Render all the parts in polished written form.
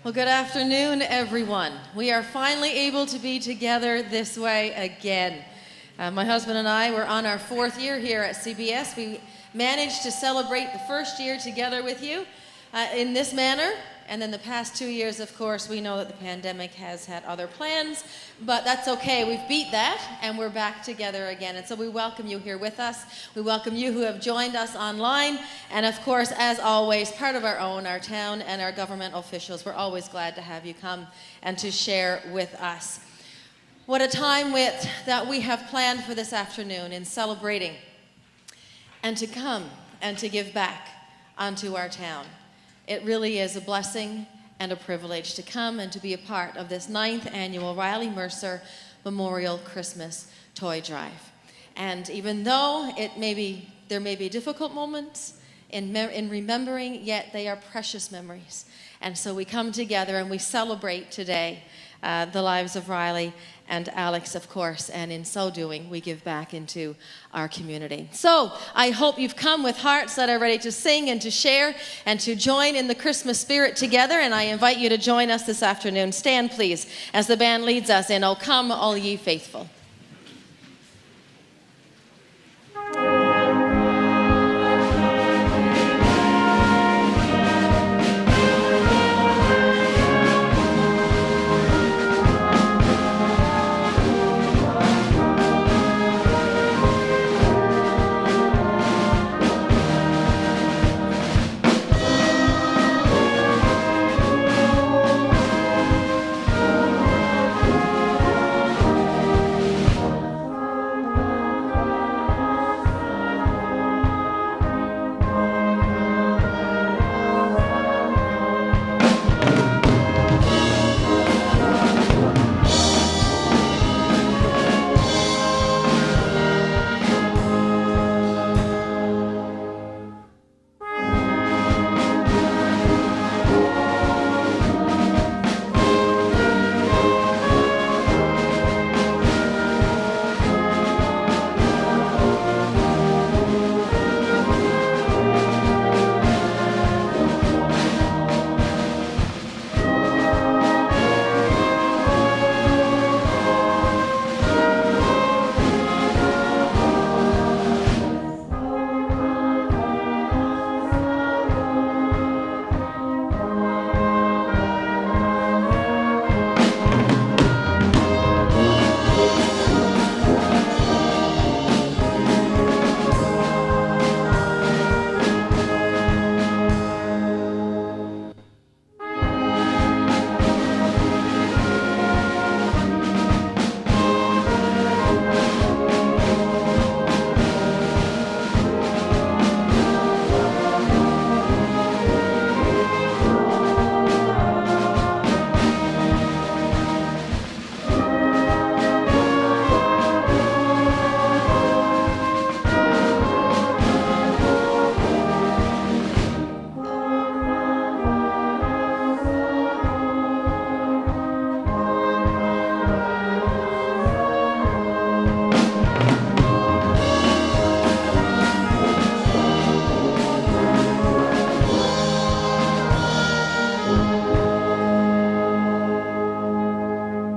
Well, good afternoon, everyone. We are finally able to be together this way again. My husband and I were on our 4th year here at CBS. We managed to celebrate the first year together with you in this manner. And then the past 2 years, of course, we know that the pandemic has had other plans, but that's okay. We've beat that, and we're back together again. And so we welcome you here with us. We welcome you who have joined us online. And of course, as always, part of our town and our government officials, we're always glad to have you come and to share with us. What a time that we have planned for this afternoon in celebrating and to come and to give back unto our town. It really is a blessing and a privilege to come and to be a part of this 9th annual Riley Mercer Memorial Christmas Toy Drive. And even though there may be difficult moments in remembering, yet they are precious memories. And so we come together and we celebrate today the lives of Riley and Alex, of course, and in so doing, we give back into our community. So I hope you've come with hearts that are ready to sing and to share and to join in the Christmas spirit together, and I invite you to join us this afternoon. Stand, please, as the band leads us in "O Come, All Ye Faithful."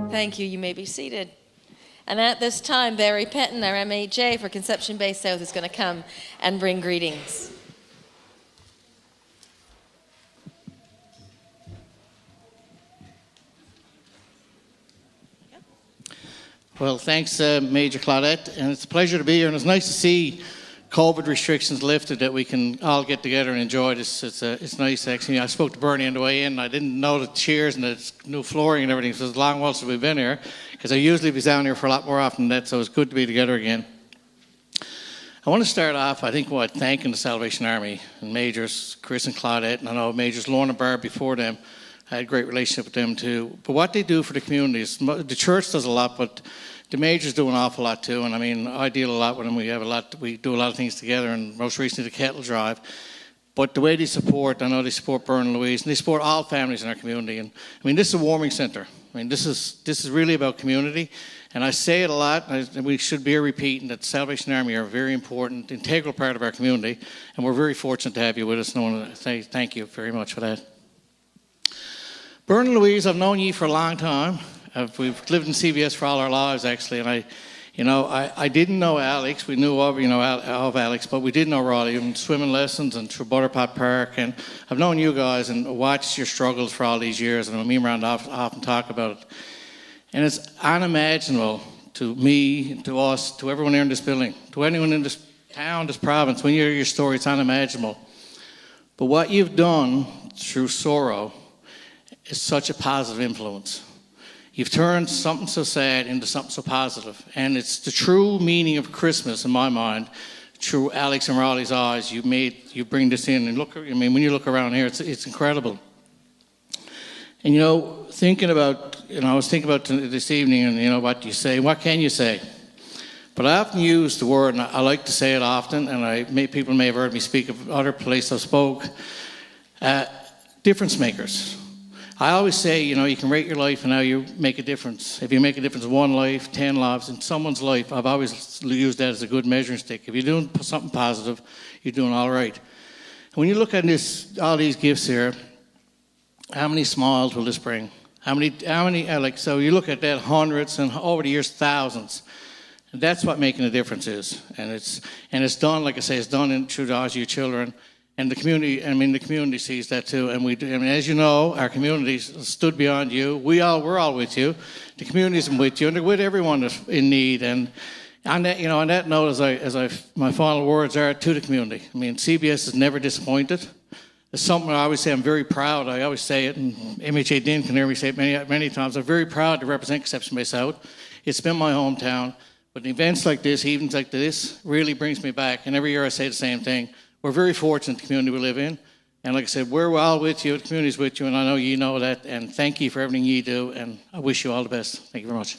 Thank you. You may be seated. And at this time, Barry Penton, our MHA for Conception Bay South, is going to come and bring greetings. Well, thanks, Major Claudette, and it's a pleasure to be here, and it's nice to see COVID restrictions lifted, that we can all get together and enjoy this. It's nice, actually. I spoke to Bernie on the way in. I didn't know the chairs and the new flooring and everything, so it's a long while since we've been here, because I usually be down here for a lot more often than that, so it's good to be together again. I want to start off, I think, by thanking the Salvation Army and Majors Chris and Claudette, and I know Majors Lorna Barr before them. I had a great relationship with them too. But what they do for the communities, the church does a lot, but the Majors do an awful lot too. And I mean, I deal a lot with them. We do a lot of things together, and most recently the Kettle Drive. But the way they support, I know they support Bern and Louise, and they support all families in our community. And I mean, this is a warming centre. I mean, this is really about community. And I say it a lot, and we should be repeating that the Salvation Army are a very important, integral part of our community. And we're very fortunate to have you with us. And I want to say thank you very much for that. Bern and Louise, I've known you for a long time. We've lived in CBS for all our lives, actually, and I didn't know Alex. We knew of Alex, but we didn't know Roddy. In swimming lessons and through Butterpot Park, and I've known you guys and watched your struggles for all these years, and me and Miranda often talk about it. And it's unimaginable to me, to us, to everyone here in this building, to anyone in this town, this province. When you hear your story, it's unimaginable. But what you've done through sorrow is such a positive influence. You've turned something so sad into something so positive. And it's the true meaning of Christmas, in my mind, through Alex and Roddy's eyes. You bring this in. And look, I mean, when you look around here, it's incredible. And, I was thinking about this evening and, what you say. What can you say? But I often use the word, and I like to say it often, and people may have heard me speak of other places I spoke, difference makers. I always say, you can rate your life and how you make a difference. If you make a difference in one life, 10 lives, in someone's life, I've always used that as a good measuring stick. If you're doing something positive, you're doing all right. And when you look at all these gifts here, how many smiles will this bring? How many? So you look at that, hundreds, and over the years, thousands. And that's what making a difference is. And it's done, like I say, it's done through the eyes of your children. And the community sees that too. And as you know, our community stood beyond you. We're all with you. The community's with you, and they're with everyone that's in need. And on that note, my final words are to the community. CBS is never disappointed. It's something I always say. I'm very proud. I always say it, and MHA Dean can hear me say it many times. I'm very proud to represent Conception Bay South. It's been my hometown, but events like this, evenings like this, really brings me back. And every year I say the same thing. We're very fortunate, the community we live in. And like I said, we're all with you, the community's with you, and I know you know that. And thank you for everything you do, and I wish you all the best. Thank you very much.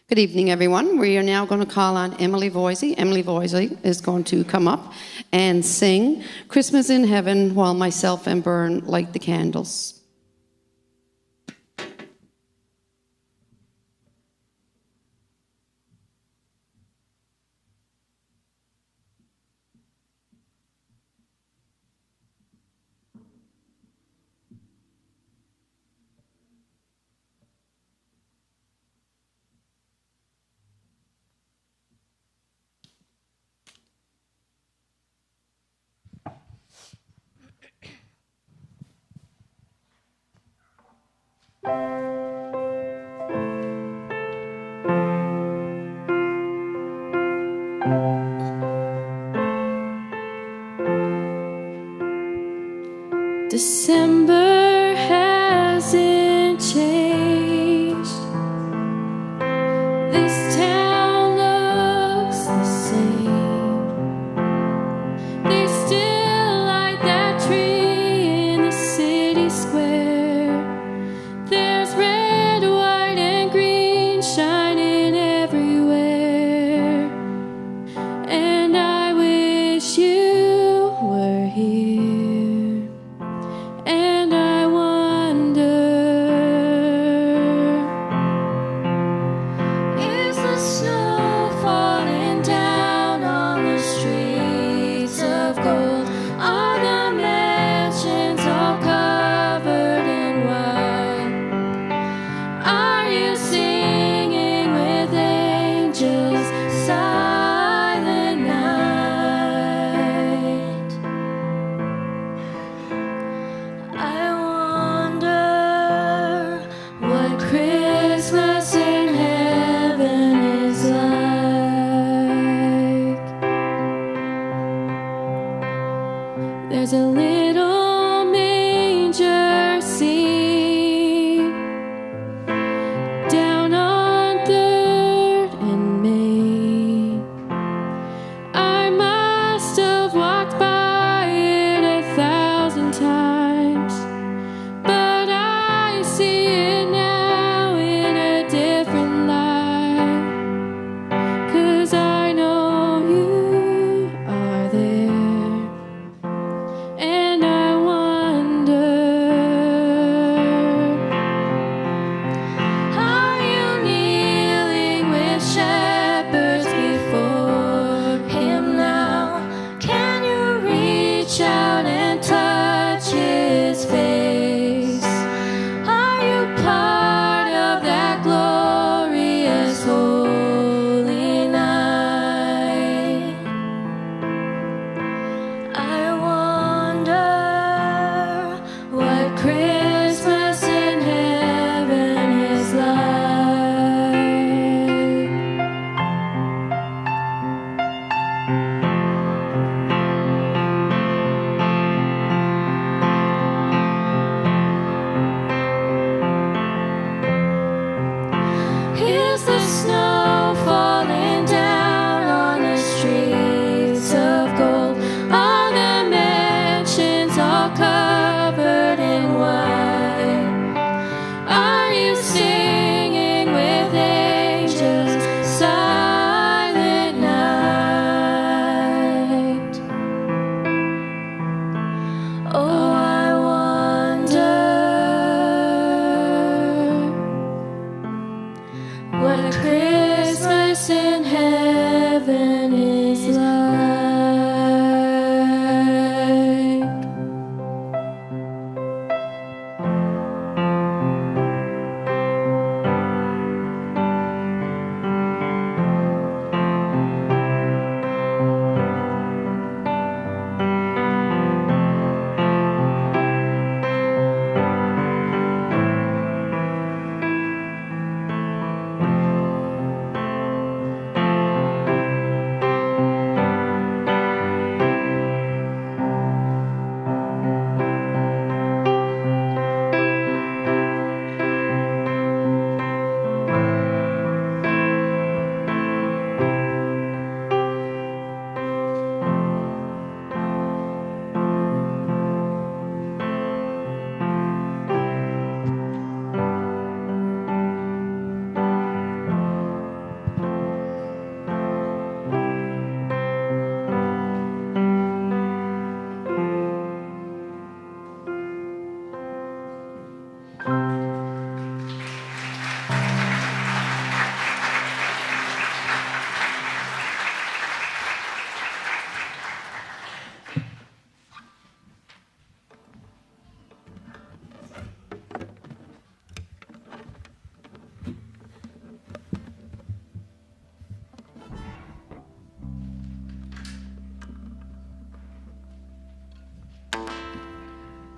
Good evening, everyone. We are now going to call on Emily Voisey. Emily Voisey is going to come up and sing Christmas in Heaven while myself and Bern light the candles. December hasn't changed. This town looks the same. They still light that tree in the city square. There's red, white, and green shining everywhere. And I wish you were here. And I wonder, is the snow falling down on the streets of gold? Are the mansions all covered in white? Are you singing with angels, silent night? I wonder what Christmas in heaven is like. There's a little manger scene down on 3rd and Main. I must have walked by it 1,000 times, but I see it now in a different light.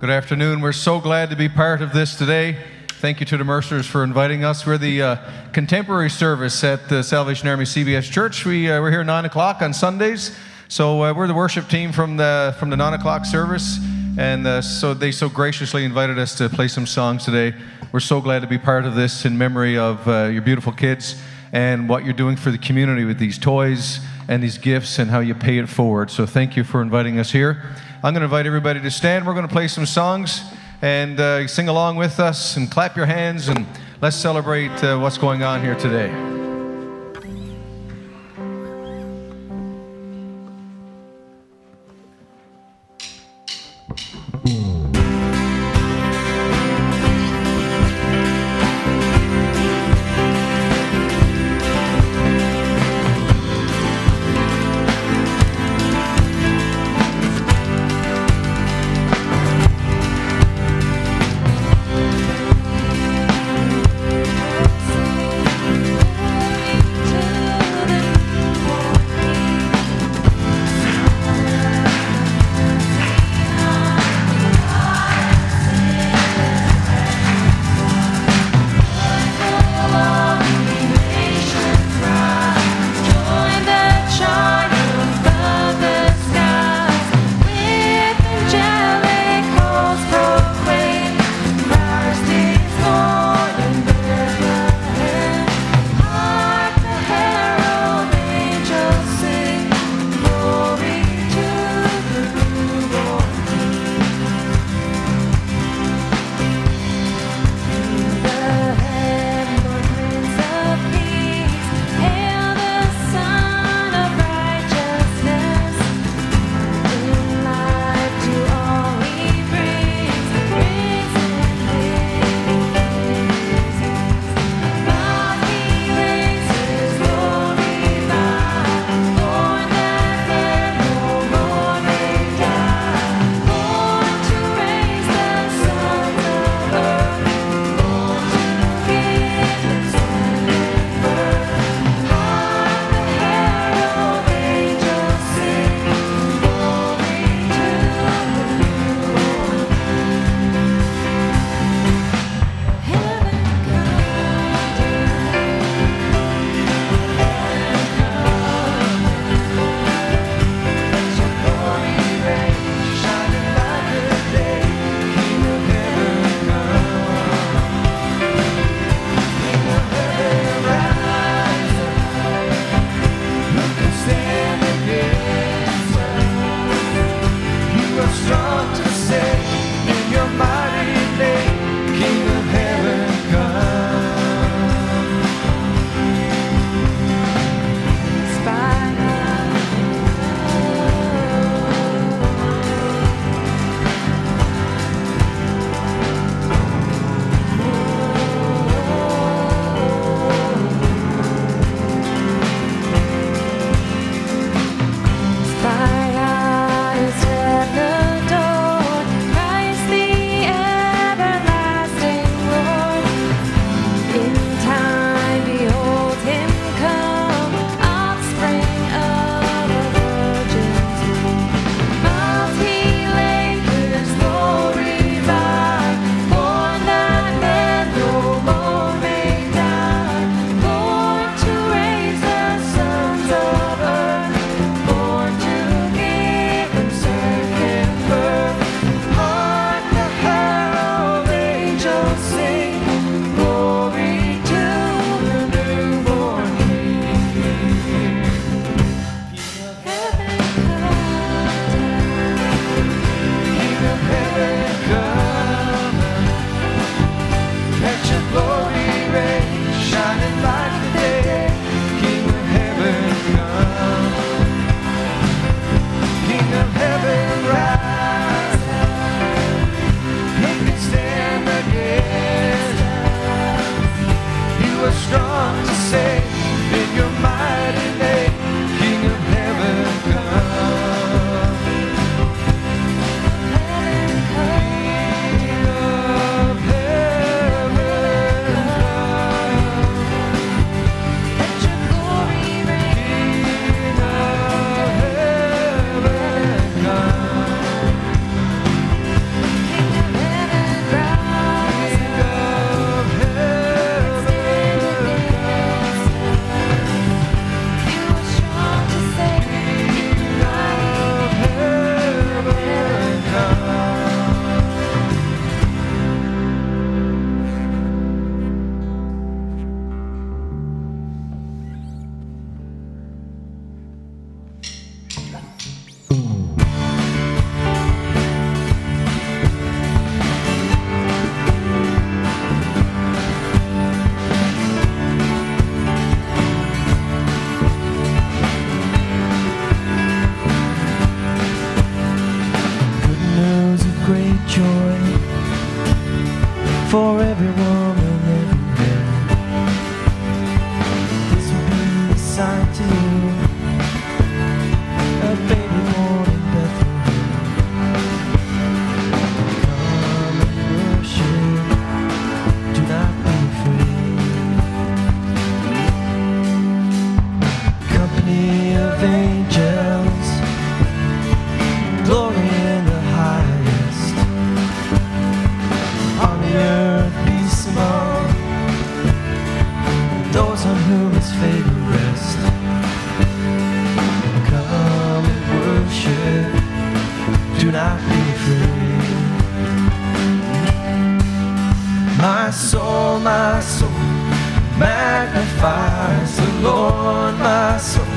Good afternoon. We're so glad to be part of this today. Thank you to the Mercers for inviting us. We're the contemporary service at the Salvation Army CBS Church. We're here 9 o'clock on Sundays. So we're the worship team from the 9 o'clock service. And so they so graciously invited us to play some songs today. We're so glad to be part of this in memory of your beautiful kids and what you're doing for the community with these toys and these gifts and how you pay it forward. So thank you for inviting us here. I'm going to invite everybody to stand. We're going to play some songs and sing along with us and clap your hands and let's celebrate what's going on here today. Thank joy for every woman everywhere. This will be a sign to you, a baby born in Bethlehem. Come and worship, do not be afraid. Company of angels, glory in the highest. On the earth peace among those on whom his favor rests. Come and worship, do not be afraid. My soul magnifies the Lord. My soul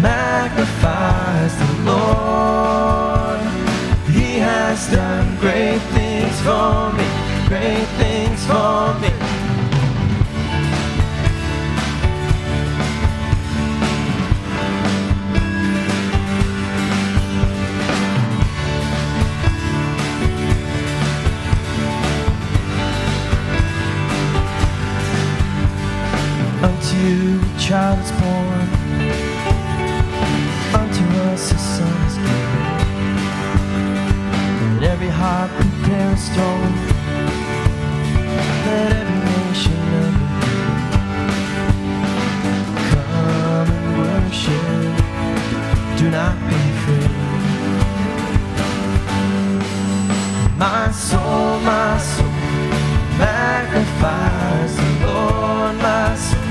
magnifies the Lord. He has done great things for me, great things for me. Unto you a child is born, unto us a son is given. Let every heart prepare a stone, let every nation learn. Come and worship, do not be afraid. My soul magnifies the Lord. My soul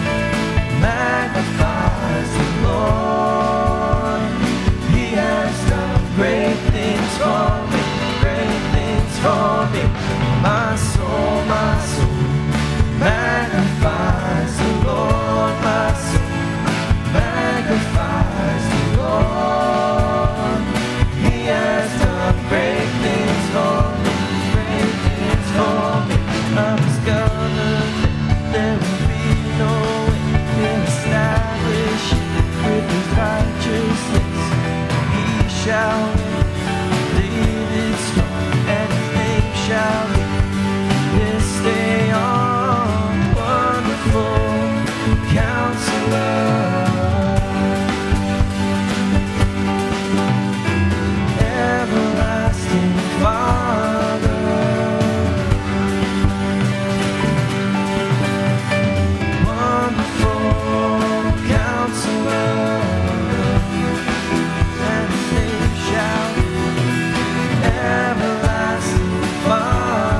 magnifies the Lord. He has done great things for me, great things for me. My soul magnifies the Lord. My soul magnifies the Lord. He has done great things for me, great things for me. I'm his covenant, there will be no end. He'll establish with his righteousness. He shall lead it strong, and his name shall be this day on. Wonderful Counselor, everlasting Father, wonderful Counselor, and his name shall be everlasting Father.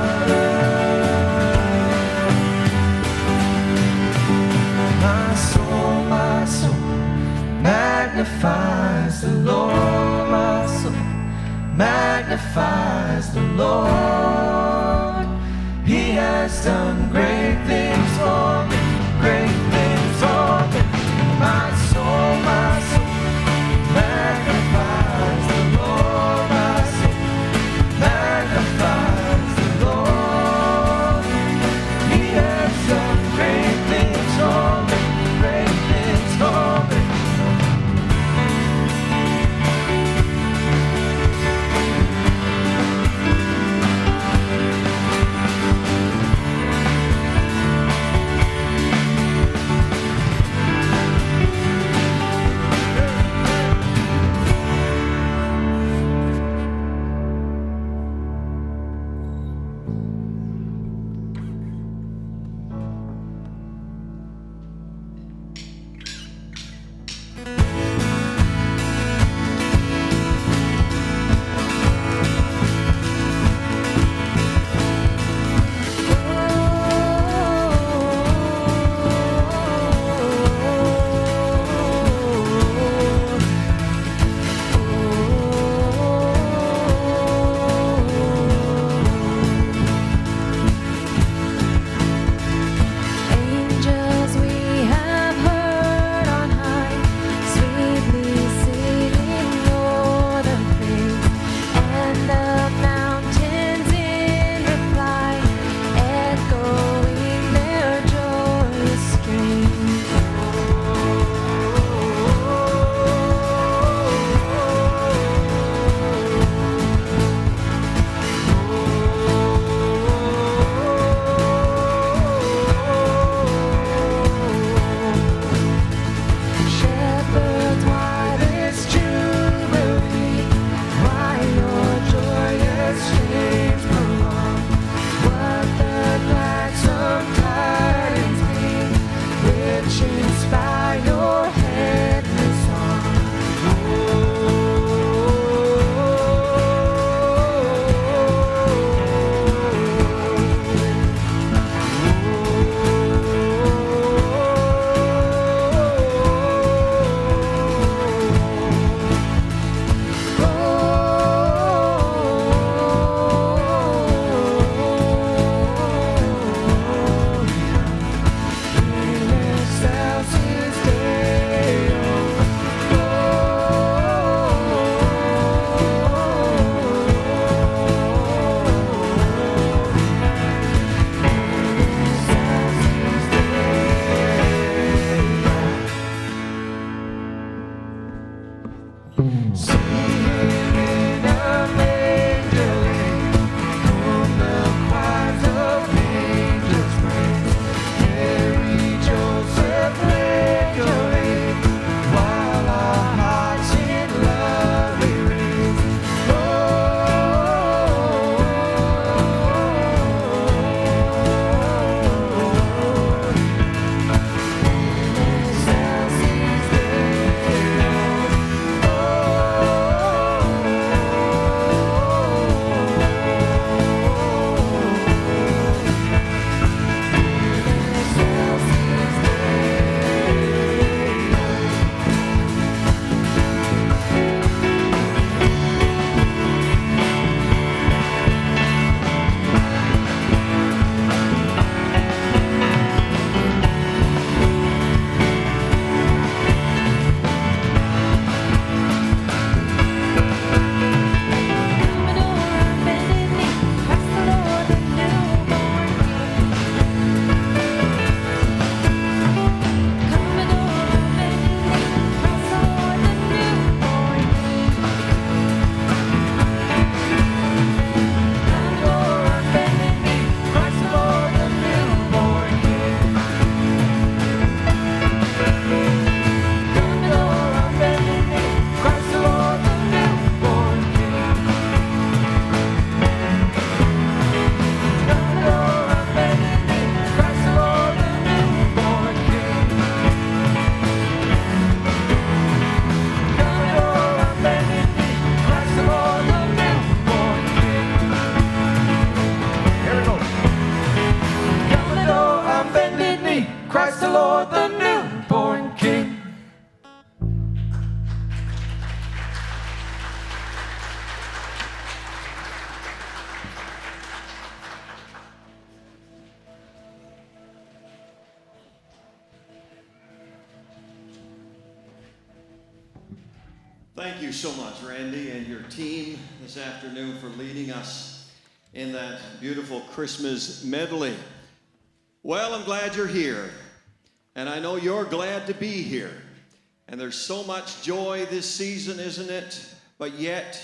Thank you so much, Randy, and your team this afternoon for leading us in that beautiful Christmas medley. Well, I'm glad you're here, and I know you're glad to be here. And there's so much joy this season, isn't it? But yet,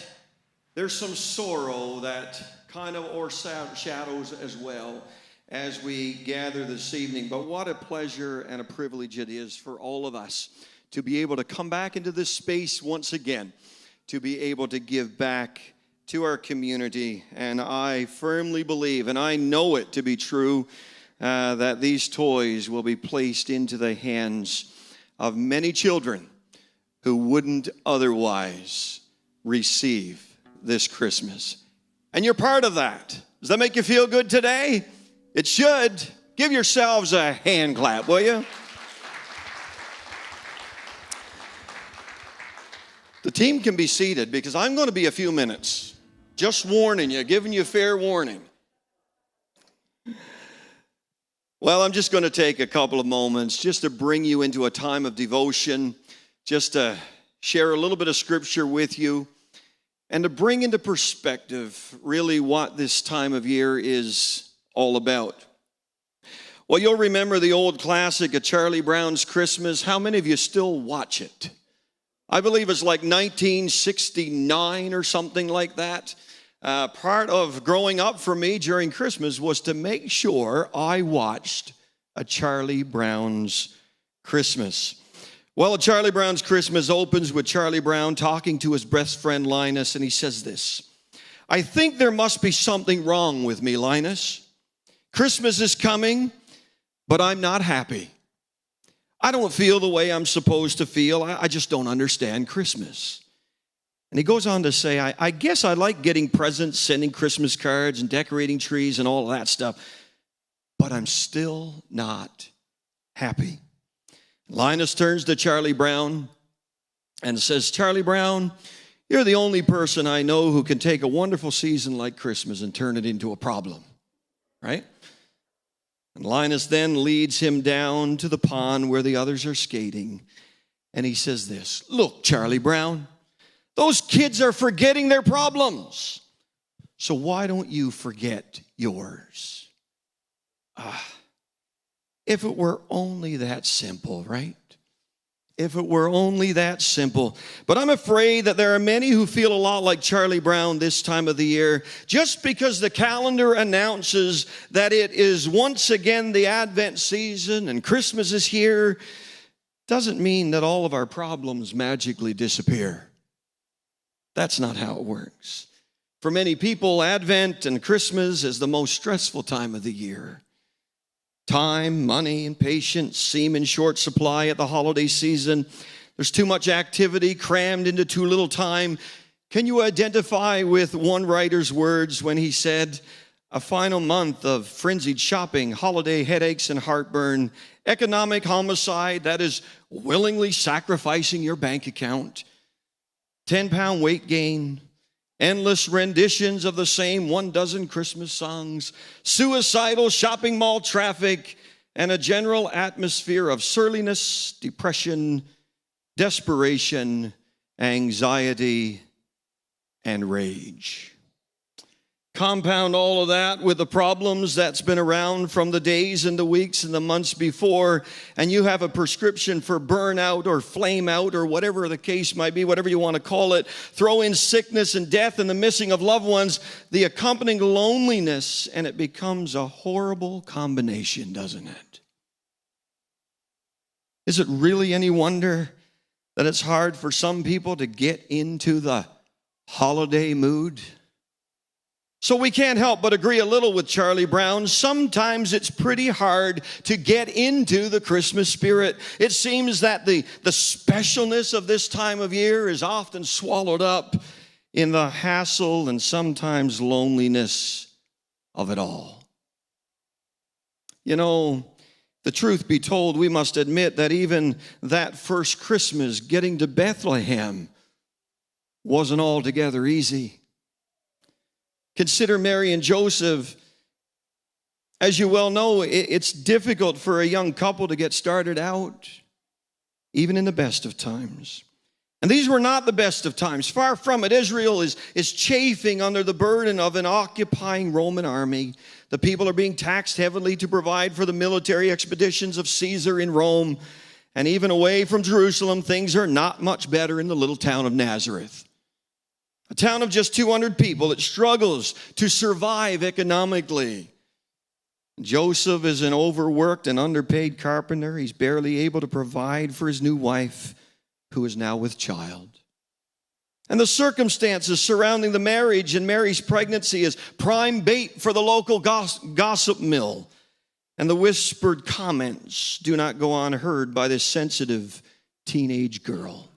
there's some sorrow that kind of o'ershadows as well as we gather this evening. But what a pleasure and a privilege it is for all of us to be able to come back into this space once again, to be able to give back to our community. And I firmly believe, and I know it to be true, that these toys will be placed into the hands of many children who wouldn't otherwise receive this Christmas. And you're part of that. Does that make you feel good today? It should. Give yourselves a hand clap, will you? The team can be seated because I'm going to be a few minutes. Just warning you, giving you fair warning. Well, I'm just going to take a couple of moments just to bring you into a time of devotion, just to share a little bit of scripture with you, and to bring into perspective really what this time of year is all about. Well, you'll remember the old classic of Charlie Brown's Christmas. How many of you still watch it? I believe it's like 1969 or something like that. Part of growing up for me during Christmas was to make sure I watched a Charlie Brown's Christmas. Well, Charlie Brown's Christmas opens with Charlie Brown talking to his best friend Linus, and he says this: "I think there must be something wrong with me, Linus. Christmas is coming, but I'm not happy. I don't feel the way I'm supposed to feel. I just don't understand Christmas." And he goes on to say, I guess I like getting presents, sending Christmas cards, and decorating trees and all of that stuff, but I'm still not happy. Linus turns to Charlie Brown and says, "Charlie Brown, you're the only person I know who can take a wonderful season like Christmas and turn it into a problem," right? And Linus then leads him down to the pond where the others are skating. And he says this: "Look, Charlie Brown, those kids are forgetting their problems. So why don't you forget yours?" If it were only that simple, right? If it were only that simple. But I'm afraid that there are many who feel a lot like Charlie Brown this time of the year. Just because the calendar announces that it is once again the Advent season and Christmas is here, doesn't mean that all of our problems magically disappear. That's not how it works. For many people, Advent and Christmas is the most stressful time of the year. Time, money, and patience seem in short supply at the holiday season. There's too much activity crammed into too little time. Can you identify with one writer's words when he said, "A final month of frenzied shopping, holiday headaches and heartburn, economic homicide, that is willingly sacrificing your bank account, 10-pound weight gain, endless renditions of the same 12 Christmas songs, suicidal shopping mall traffic, and a general atmosphere of surliness, depression, desperation, anxiety, and rage." Compound all of that with the problems that's been around from the days and the weeks and the months before, and you have a prescription for burnout or flame out or whatever the case might be, whatever you want to call it. Throw in sickness and death and the missing of loved ones, the accompanying loneliness, and it becomes a horrible combination, doesn't it? Is it really any wonder that it's hard for some people to get into the holiday mood? So we can't help but agree a little with Charlie Brown. Sometimes it's pretty hard to get into the Christmas spirit. It seems that the specialness of this time of year is often swallowed up in the hassle and sometimes loneliness of it all. You know, the truth be told, we must admit that even that first Christmas, getting to Bethlehem, wasn't altogether easy. Consider Mary and Joseph. As you well know, it's difficult for a young couple to get started out, even in the best of times. And these were not the best of times. Far from it. Israel is chafing under the burden of an occupying Roman army. The people are being taxed heavily to provide for the military expeditions of Caesar in Rome. And even away from Jerusalem, things are not much better in the little town of Nazareth. A town of just 200 people that struggles to survive economically. Joseph is an overworked and underpaid carpenter. He's barely able to provide for his new wife, who is now with child. And the circumstances surrounding the marriage and Mary's pregnancy is prime bait for the local gossip mill. And the whispered comments do not go unheard by this sensitive teenage girl.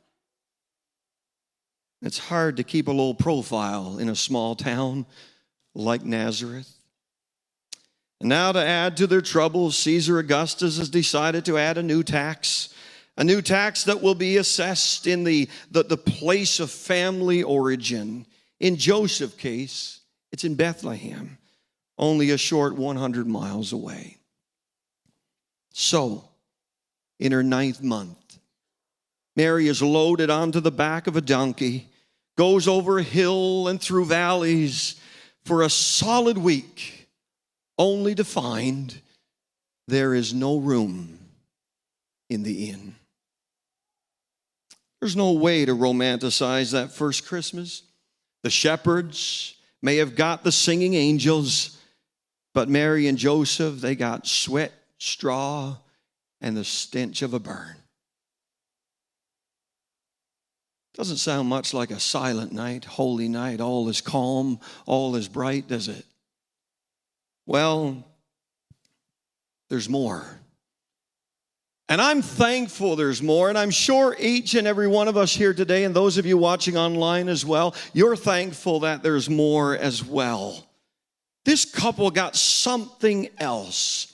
It's hard to keep a low profile in a small town like Nazareth. And now, to add to their troubles, Caesar Augustus has decided to add a new tax that will be assessed in the place of family origin. In Joseph's case, it's in Bethlehem, only a short 100 miles away. So, in her 9th month, Mary is loaded onto the back of a donkey, goes over a hill and through valleys for a solid week, only to find there is no room in the inn. There's no way to romanticize that first Christmas. The shepherds may have got the singing angels, but Mary and Joseph, they got sweat, straw, and the stench of a burn. Doesn't sound much like a silent night, holy night. All is calm, all is bright, does it? Well, there's more. And I'm thankful there's more, and I'm sure each and every one of us here today, and those of you watching online as well, you're thankful that there's more as well. This couple got something else.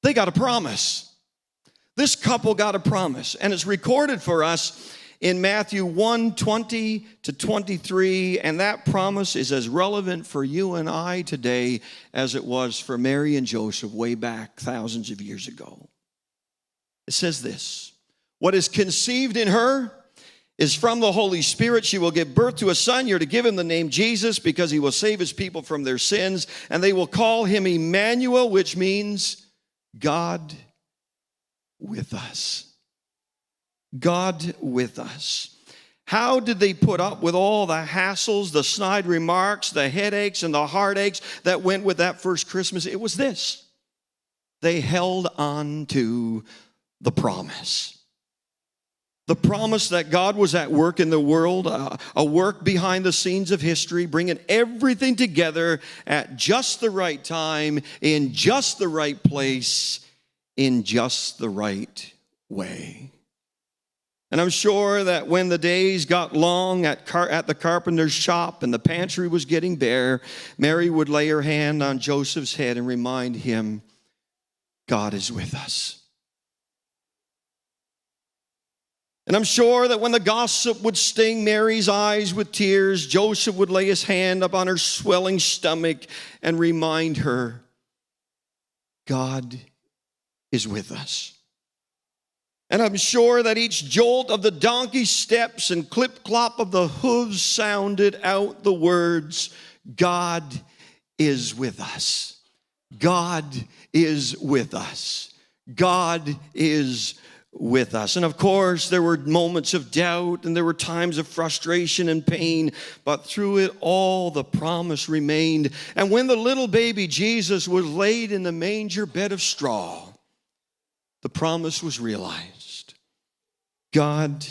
They got a promise. This couple got a promise, and it's recorded for us in Matthew 1:20 to 23, and that promise is as relevant for you and I today as it was for Mary and Joseph way back thousands of years ago. It says this: what is conceived in her is from the Holy Spirit. She will give birth to a son. You're to give him the name Jesus, because he will save his people from their sins. And they will call him Emmanuel, which means God with us. God with us. How did they put up with all the hassles, the snide remarks, the headaches, and the heartaches that went with that first Christmas? It was this: they held on to the promise. The promise that God was at work in the world, a work behind the scenes of history, bringing everything together at just the right time, in just the right place, in just the right way. And I'm sure that when the days got long at the carpenter's shop and the pantry was getting bare, Mary would lay her hand on Joseph's head and remind him, God is with us. And I'm sure that when the gossip would sting Mary's eyes with tears, Joseph would lay his hand up on her swelling stomach and remind her, God is with us. And I'm sure that each jolt of the donkey's steps and clip-clop of the hooves sounded out the words, God is with us. God is with us. God is with us. And of course, there were moments of doubt and there were times of frustration and pain, but through it all, the promise remained. And when the little baby Jesus was laid in the manger bed of straw, the promise was realized. God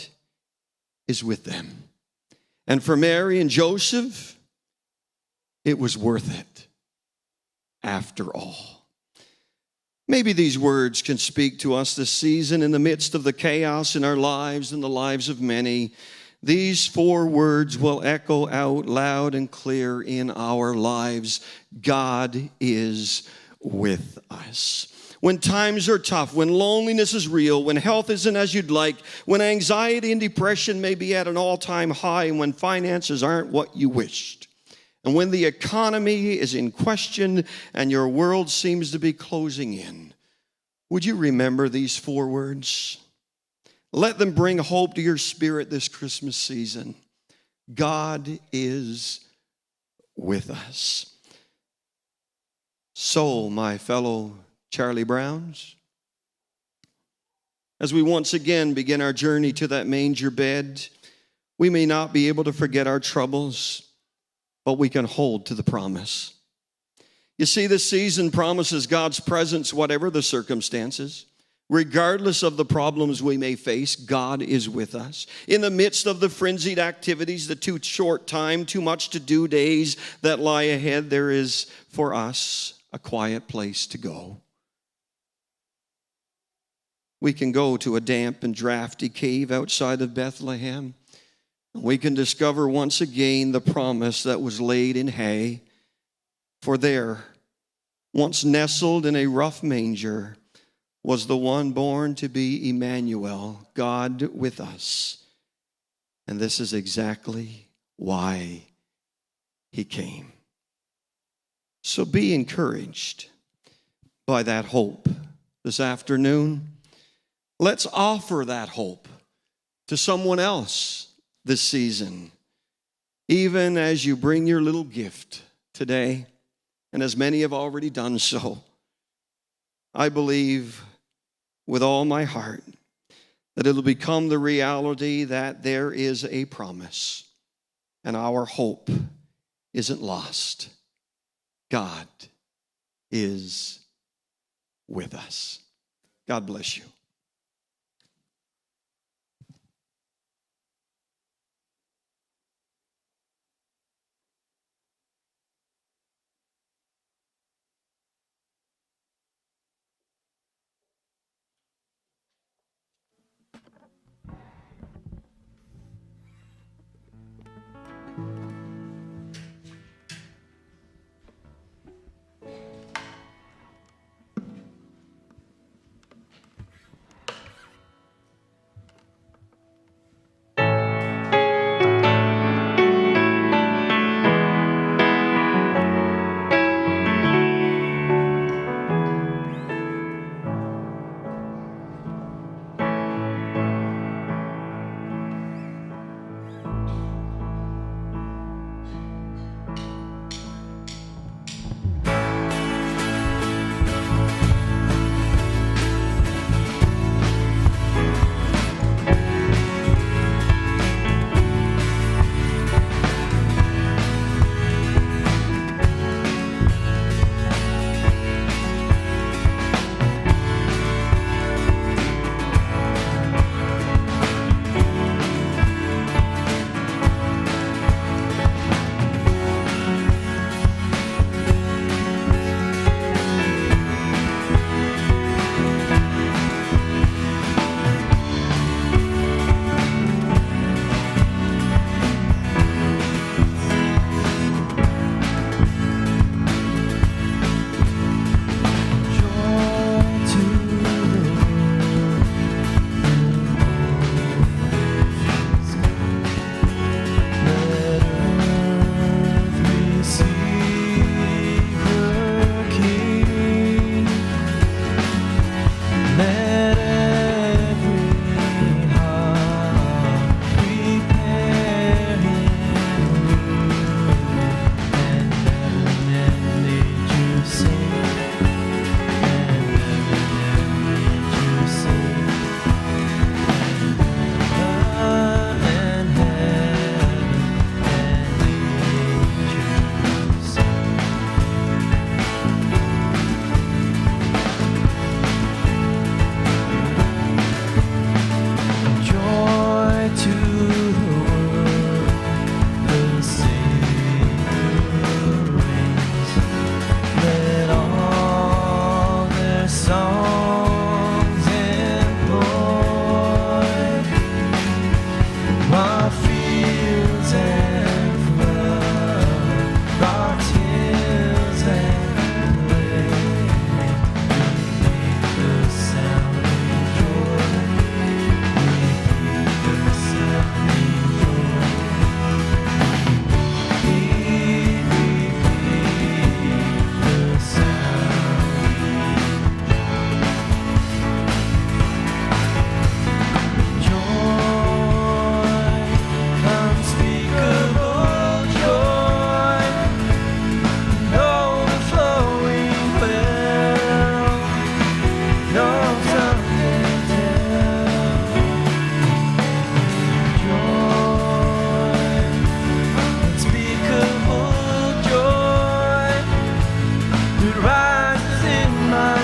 is with them. And for Mary and Joseph, it was worth it after all. Maybe these words can speak to us this season in the midst of the chaos in our lives and the lives of many. These 4 words will echo out loud and clear in our lives. God is with us. When times are tough, when loneliness is real, when health isn't as you'd like, when anxiety and depression may be at an all-time high, and when finances aren't what you wished, and when the economy is in question and your world seems to be closing in, would you remember these 4 words? Let them bring hope to your spirit this Christmas season. God is with us. So, my fellow Charlie Browns, as we once again begin our journey to that manger bed, we may not be able to forget our troubles, but we can hold to the promise. You see, this season promises God's presence, whatever the circumstances. Regardless of the problems we may face, God is with us. In the midst of the frenzied activities, the too short time, too much to do days that lie ahead, there is for us a quiet place to go. We can go to a damp and drafty cave outside of Bethlehem. We can discover once again the promise that was laid in hay. For there, once nestled in a rough manger, was the one born to be Emmanuel, God with us. And this is exactly why he came. So be encouraged by that hope this afternoon. Let's offer that hope to someone else this season, even as you bring your little gift today, and as many have already done so. I believe with all my heart that it'll become the reality that there is a promise, and our hope isn't lost. God is with us. God bless you.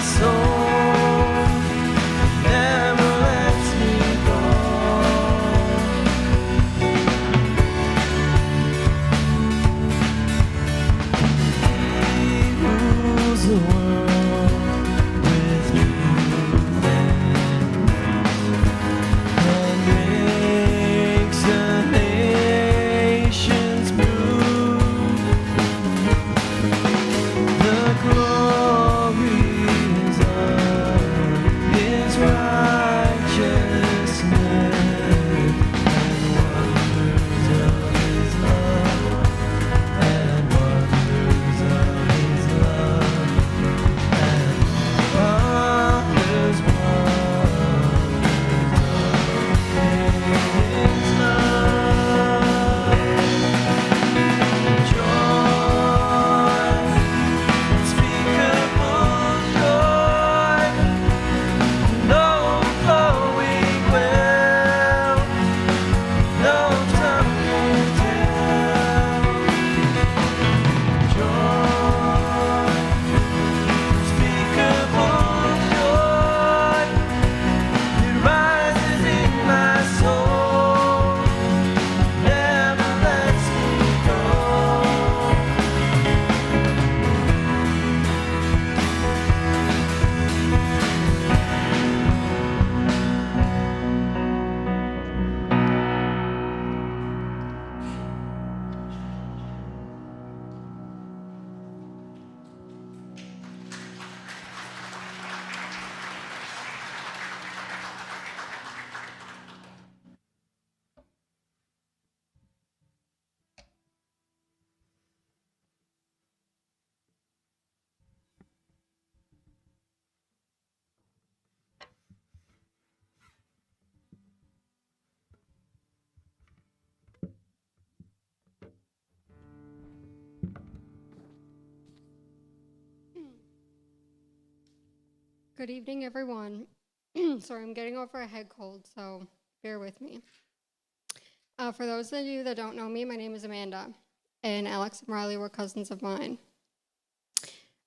soul, never lets me go. He rules the world with truth and makes the nations move. The glory is of His righteousness and wonders of His love and wonders of His love and wonders of His love. Joy, unspeakable joy, no flowing well, no tongue can tell. Joy, unspeakable joy, it rises in my soul, never lets me go. Good evening, everyone. Sorry, I'm getting over a head cold, so bear with me. For those of you that don't know me, my name is Amanda, and Alex and Riley were cousins of mine.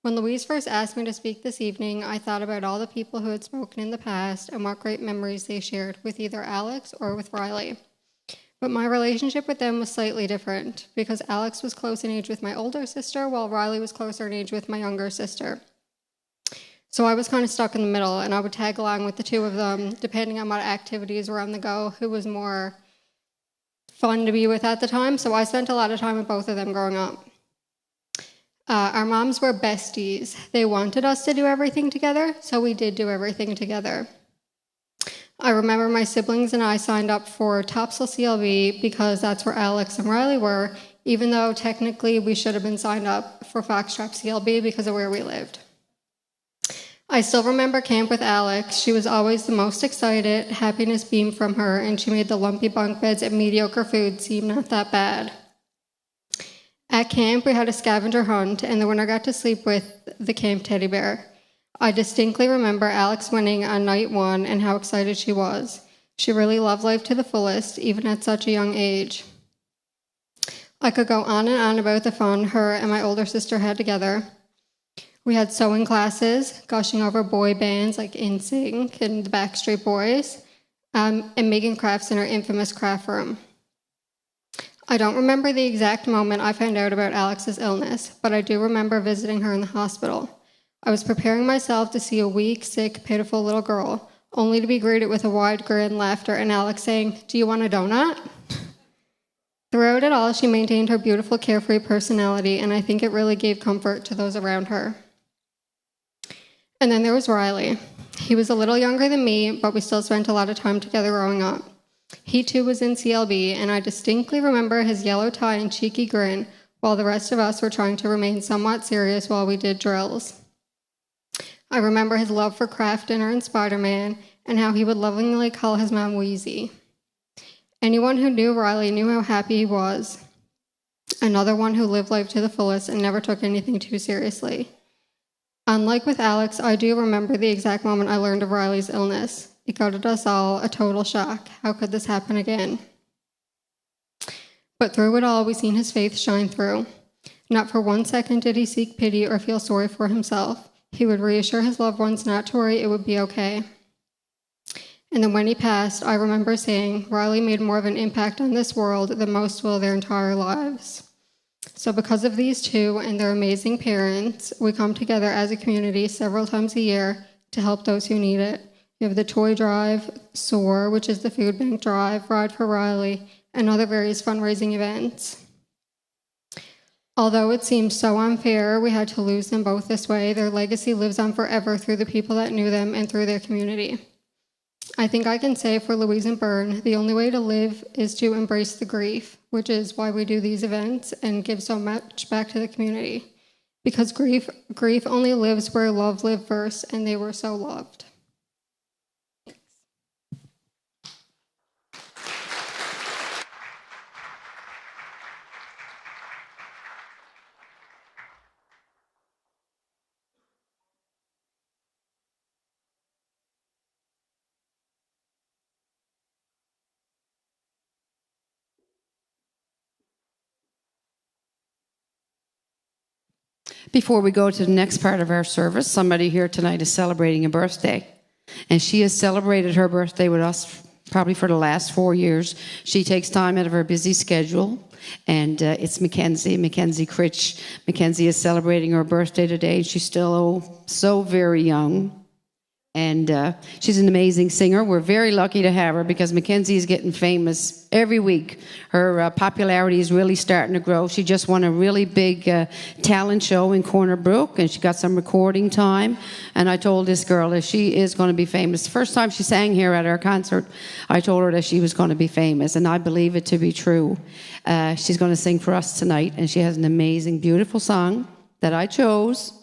When Louise first asked me to speak this evening, I thought about all the people who had spoken in the past and what great memories they shared with either Alex or with Riley. But my relationship with them was slightly different, because Alex was close in age with my older sister, while Riley was closer in age with my younger sister. So I was kind of stuck in the middle, and I would tag along with the two of them, depending on what activities were on the go, who was more fun to be with at the time. So I spent a lot of time with both of them growing up. Our moms were besties. They wanted us to do everything together, so we did do everything together. I remember my siblings and I signed up for Topsail CLB because that's where Alex and Riley were, even though technically we should have been signed up for Foxtrot CLB because of where we lived. I still remember camp with Alex. She was always the most excited, happiness beamed from her, and she made the lumpy bunk beds and mediocre food seem not that bad. At camp, we had a scavenger hunt, and the winner got to sleep with the camp teddy bear. I distinctly remember Alex winning on night one and how excited she was. She really loved life to the fullest, even at such a young age. I could go on and on about the fun her and my older sister had together. We had sewing classes, gushing over boy bands like NSYNC and the Backstreet Boys, and making crafts in our infamous craft room. I don't remember the exact moment I found out about Alex's illness, but I do remember visiting her in the hospital. I was preparing myself to see a weak, sick, pitiful little girl, only to be greeted with a wide grin, laughter, and Alex saying, "Do you want a donut?" Throughout it all, she maintained her beautiful, carefree personality, and I think it really gave comfort to those around her. And then there was Riley. He was a little younger than me, but we still spent a lot of time together growing up. He too was in CLB, and I distinctly remember his yellow tie and cheeky grin, while the rest of us were trying to remain somewhat serious while we did drills. I remember his love for craft dinner and Spider-Man, and how he would lovingly call his mom Wheezy. Anyone who knew Riley knew how happy he was. Another one who lived life to the fullest and never took anything too seriously. Unlike with Alex, I do remember the exact moment I learned of Riley's illness. It gutted us all, a total shock. How could this happen again? But through it all, we seen his faith shine through. Not for 1 second did he seek pity or feel sorry for himself. He would reassure his loved ones not to worry, it would be okay. And then when he passed, I remember saying, Riley made more of an impact on this world than most will their entire lives. So because of these two and their amazing parents, we come together as a community several times a year to help those who need it. We have the toy drive, SOAR, which is the food bank drive, Ride for Riley, and other various fundraising events. Although it seems so unfair we had to lose them both this way, their legacy lives on forever through the people that knew them and through their community. I think I can say for Louise and Bern, the only way to live is to embrace the grief, which is why we do these events and give so much back to the community. Because grief only lives where love lived first, and they were so loved. Before we go to the next part of our service, somebody here tonight is celebrating a birthday. And she has celebrated her birthday with us probably for the last 4 years. She takes time out of her busy schedule. And it's Mackenzie Critch. Mackenzie is celebrating her birthday today. She's still so very young. And she's an amazing singer. We're very lucky to have her because Mackenzie is getting famous every week. Her popularity is really starting to grow. She just won a really big talent show in Corner Brook, and she got some recording time. And I told this girl that she is going to be famous. The first time she sang here at our concert, I told her that she was going to be famous, and I believe it to be true. She's going to sing for us tonight, and she has an amazing, beautiful song that I chose.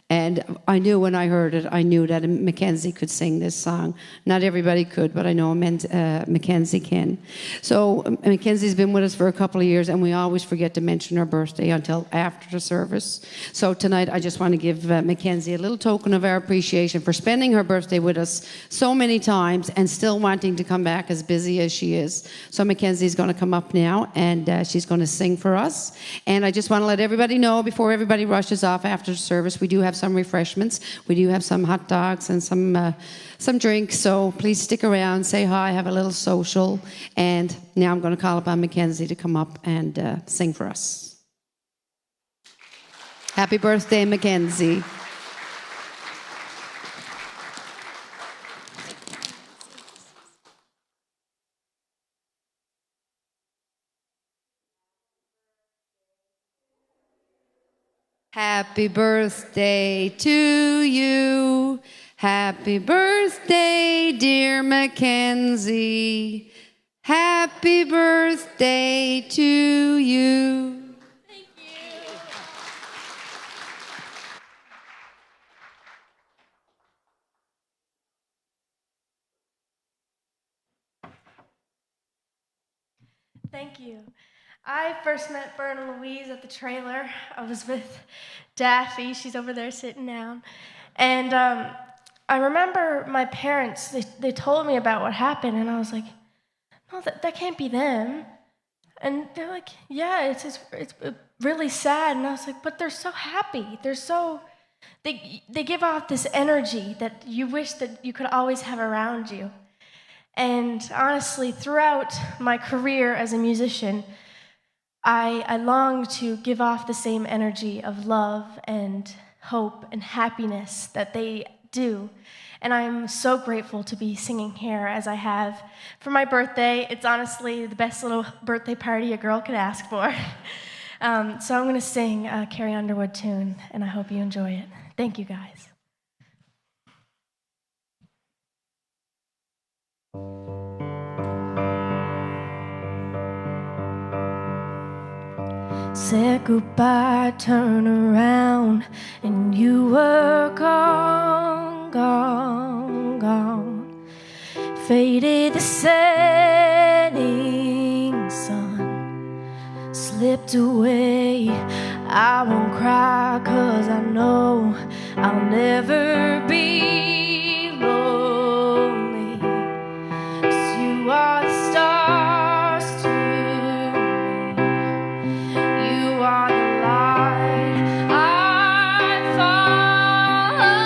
And I knew when I heard it, I knew that Mackenzie could sing this song. Not everybody could, but I know Mackenzie can. So Mackenzie's been with us for a couple of years, and we always forget to mention her birthday until after the service. So tonight, I just want to give Mackenzie a little token of our appreciation for spending her birthday with us so many times and still wanting to come back as busy as she is. So Mackenzie's going to come up now, and she's going to sing for us. And I just want to let everybody know, before everybody rushes off after the service, we do have some refreshments. We do have some hot dogs and some drinks, so please stick around, say hi, have a little social. And now I'm going to call upon Mackenzie to come up and sing for us. Happy birthday, Mackenzie. Happy birthday to you. Happy birthday, dear Mackenzie. Happy birthday to you. Thank you. Thank you. I first met Bern and Louise at the trailer. I was with Daffy. She's over there sitting down. And I remember my parents, they told me about what happened, and I was like, no, that can't be them. And they're like, yeah, it's really sad. And I was like, but they're so happy. They give off this energy that you wish that you could always have around you. And honestly, throughout my career as a musician, I long to give off the same energy of love and hope and happiness that they do. And I'm so grateful to be singing here as I have for my birthday. It's honestly the best little birthday party a girl could ask for. So I'm going to sing a Carrie Underwood tune, and I hope you enjoy it. Thank you, guys. Said goodbye, turn around, and you were gone, gone, gone. Faded the setting sun, slipped away. I won't cry, 'cause I know I'll never be lonely. 'Cause you are the stars to me. You are the light I follow.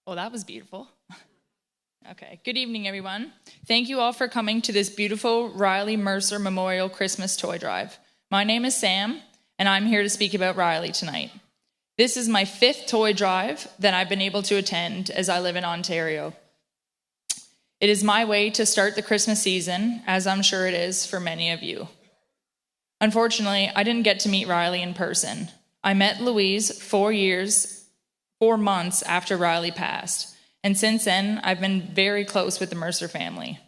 Well, that was beautiful. Okay, good evening, everyone. Thank you all for coming to this beautiful Riley Mercer Memorial Christmas Toy Drive. My name is Sam, and I'm here to speak about Riley tonight. This is my 5th toy drive that I've been able to attend as I live in Ontario. It is my way to start the Christmas season, as I'm sure it is for many of you. Unfortunately, I didn't get to meet Riley in person. I met Louise 4 months after Riley passed, and since then, I've been very close with the Mercer family.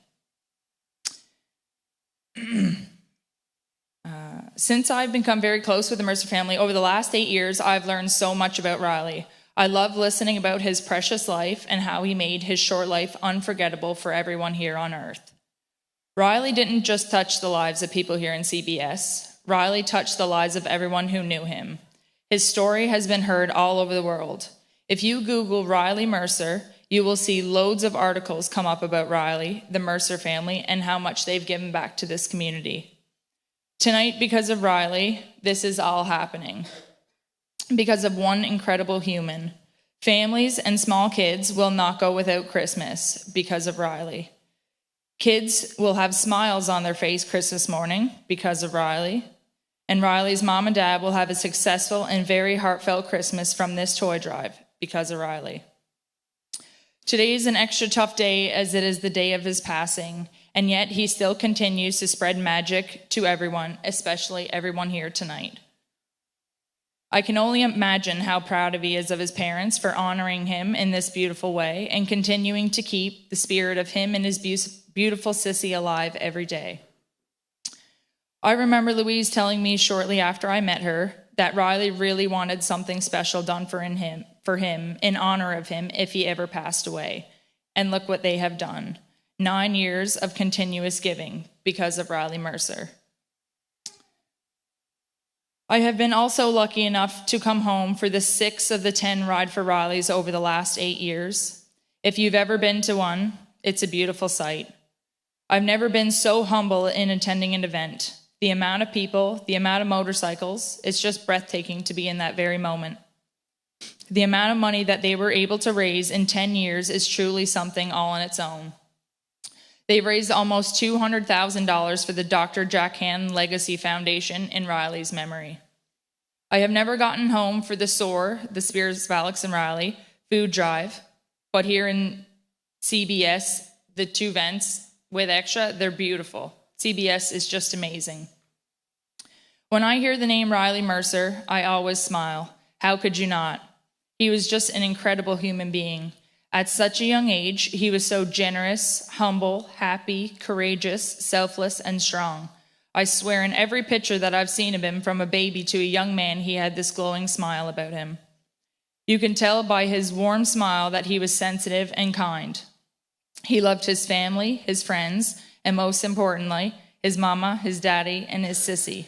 Since I've become very close with the Mercer family, over the last 8 years, I've learned so much about Riley. I love listening about his precious life and how he made his short life unforgettable for everyone here on earth. Riley didn't just touch the lives of people here in CBS. Riley touched the lives of everyone who knew him. His story has been heard all over the world. If you Google Riley Mercer, you will see loads of articles come up about Riley, the Mercer family, and how much they've given back to this community. Tonight, because of Riley, this is all happening. Because of one incredible human. Families and small kids will not go without Christmas because of Riley. Kids will have smiles on their face Christmas morning because of Riley. And Riley's mom and dad will have a successful and very heartfelt Christmas from this toy drive because of Riley. Today is an extra tough day as it is the day of his passing, and yet he still continues to spread magic to everyone, especially everyone here tonight. I can only imagine how proud he is of his parents for honoring him in this beautiful way and continuing to keep the spirit of him and his beautiful sissy alive every day. I remember Louise telling me shortly after I met her that Riley really wanted something special done for him in honor of him if he ever passed away. And look what they have done. 9 years of continuous giving because of Riley Mercer. I have been also lucky enough to come home for the 6 of the 10 Ride for Rileys over the last 8 years. If you've ever been to one, it's a beautiful sight. I've never been so humble in attending an event. The amount of people, the amount of motorcycles, it's just breathtaking to be in that very moment. The amount of money that they were able to raise in 10 years is truly something all on its own. They raised almost $200,000 for the Dr. Jack Hannon Legacy Foundation in Riley's memory. I have never gotten home for the SOAR, the Spirits of Alex and Riley, food drive, but here in CBS, the 2 events with extra, they're beautiful. CBS is just amazing. When I hear the name Riley Mercer, I always smile. How could you not? He was just an incredible human being. At such a young age, he was so generous, humble, happy, courageous, selfless, and strong. I swear in every picture that I've seen of him, from a baby to a young man, he had this glowing smile about him. You can tell by his warm smile that he was sensitive and kind. He loved his family, his friends, and most importantly, his mama, his daddy, and his sissy.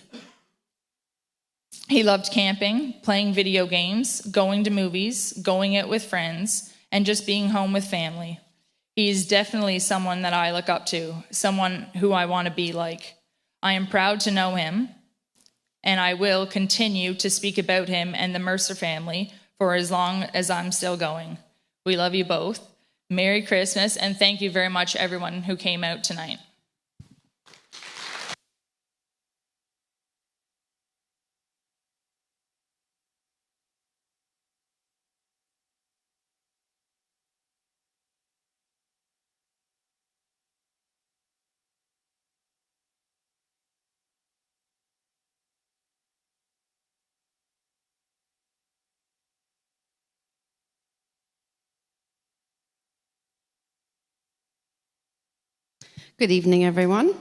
He loved camping, playing video games, going to movies, going out with friends, and just being home with family. He is definitely someone that I look up to, someone who I want to be like. I am proud to know him, and I will continue to speak about him and the Mercer family for as long as I'm still going. We love you both. Merry Christmas, and thank you very much, everyone who came out tonight. Good evening, everyone.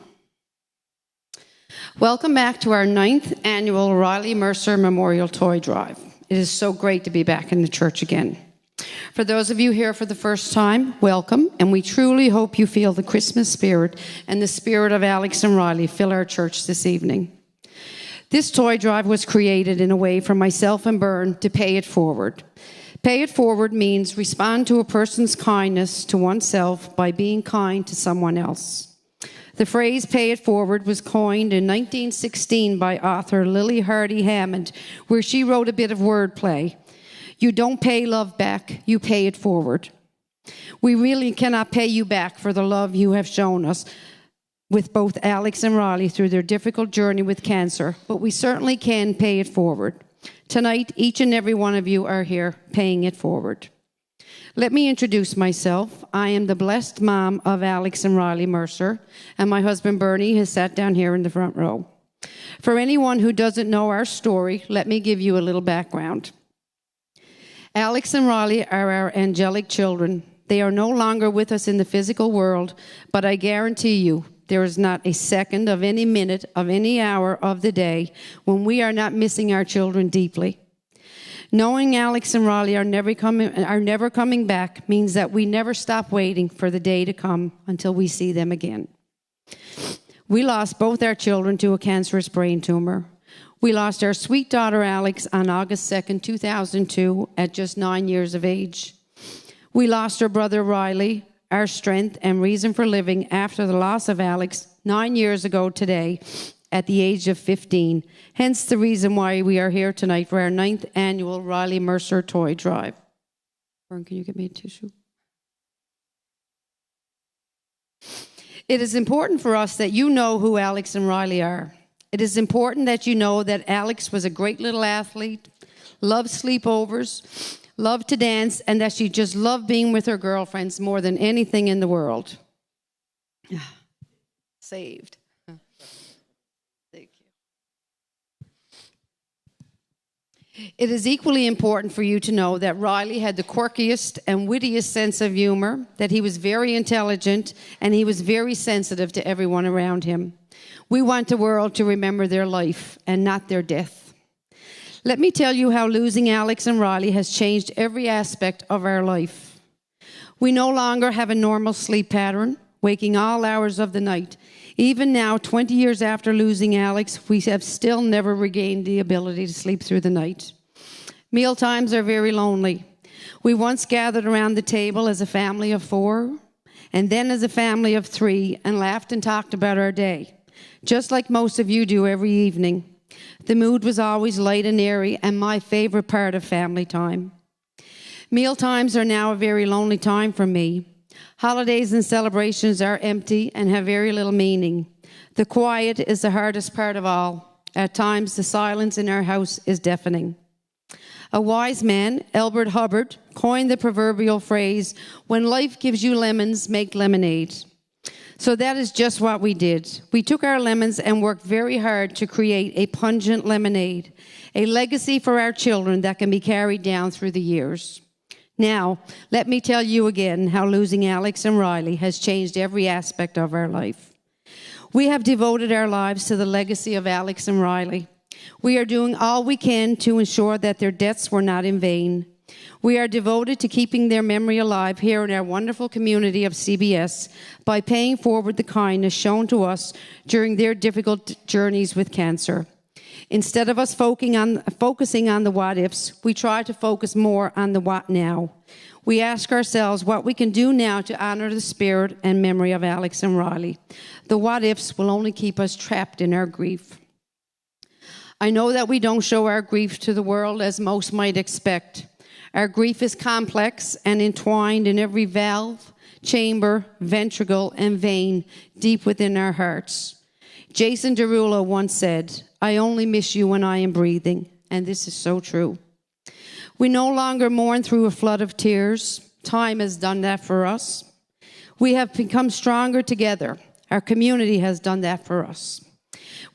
Welcome back to our 9th annual Riley Mercer Memorial Toy Drive. It is so great to be back in the church again. For those of you here for the first time, welcome, and we truly hope you feel the Christmas spirit and the spirit of Alex and Riley fill our church this evening. This toy drive was created in a way for myself and Bern to pay it forward. Pay it forward means respond to a person's kindness to oneself by being kind to someone else. The phrase pay it forward was coined in 1916 by author Lily Hardy Hammond, where she wrote a bit of wordplay. You don't pay love back, you pay it forward. We really cannot pay you back for the love you have shown us with both Alex and Riley through their difficult journey with cancer, but we certainly can pay it forward. Tonight, each and every one of you are here paying it forward. Let me introduce myself. I am the blessed mom of Alex and Riley Mercer, and my husband Bernie has sat down here in the front row. For anyone who doesn't know our story, let me give you a little background. Alex and Riley are our angelic children. They are no longer with us in the physical world, but I guarantee you there is not a second of any minute of any hour of the day when we are not missing our children deeply. Knowing Alex and Riley are never coming back means that we never stop waiting for the day to come until we see them again. We lost both our children to a cancerous brain tumor. We lost our sweet daughter, Alex, on August 2nd, 2002, at just 9 years of age. We lost our brother, Riley, our strength and reason for living after the loss of Alex 9 years ago today, at the age of 15. Hence the reason why we are here tonight for our 9th annual Riley Mercer Toy Drive. Vern, can you get me a tissue? It is important for us that you know who Alex and Riley are. It is important that you know that Alex was a great little athlete, loved sleepovers, loved to dance, and that she just loved being with her girlfriends more than anything in the world. Saved. Thank you. It is equally important for you to know that Riley had the quirkiest and wittiest sense of humor, that he was very intelligent, and he was very sensitive to everyone around him. We want the world to remember their life and not their death. Let me tell you how losing Alex and Riley has changed every aspect of our life. We no longer have a normal sleep pattern, waking all hours of the night. Even now, 20 years after losing Alex, we have still never regained the ability to sleep through the night. Meal times are very lonely. We once gathered around the table as a family of 4, and then as a family of 3, and laughed and talked about our day, just like most of you do every evening. The mood was always light and airy, and my favorite part of family time. Meal times are now a very lonely time for me. Holidays and celebrations are empty and have very little meaning. The quiet is the hardest part of all. At times, the silence in our house is deafening. A wise man, Albert Hubbard, coined the proverbial phrase, "When life gives you lemons, make lemonade." So that is just what we did. We took our lemons and worked very hard to create a pungent lemonade, a legacy for our children that can be carried down through the years. Now, let me tell you again how losing Alex and Riley has changed every aspect of our life. We have devoted our lives to the legacy of Alex and Riley. We are doing all we can to ensure that their deaths were not in vain. We are devoted to keeping their memory alive here in our wonderful community of CBS by paying forward the kindness shown to us during their difficult journeys with cancer. Instead of us focusing on the what-ifs, we try to focus more on the what now. We ask ourselves what we can do now to honor the spirit and memory of Alex and Riley. The what-ifs will only keep us trapped in our grief. I know that we don't show our grief to the world as most might expect. Our grief is complex and entwined in every valve, chamber, ventricle, and vein deep within our hearts. Jason Derulo once said, "I only miss you when I am breathing," and this is so true. We no longer mourn through a flood of tears. Time has done that for us. We have become stronger together. Our community has done that for us.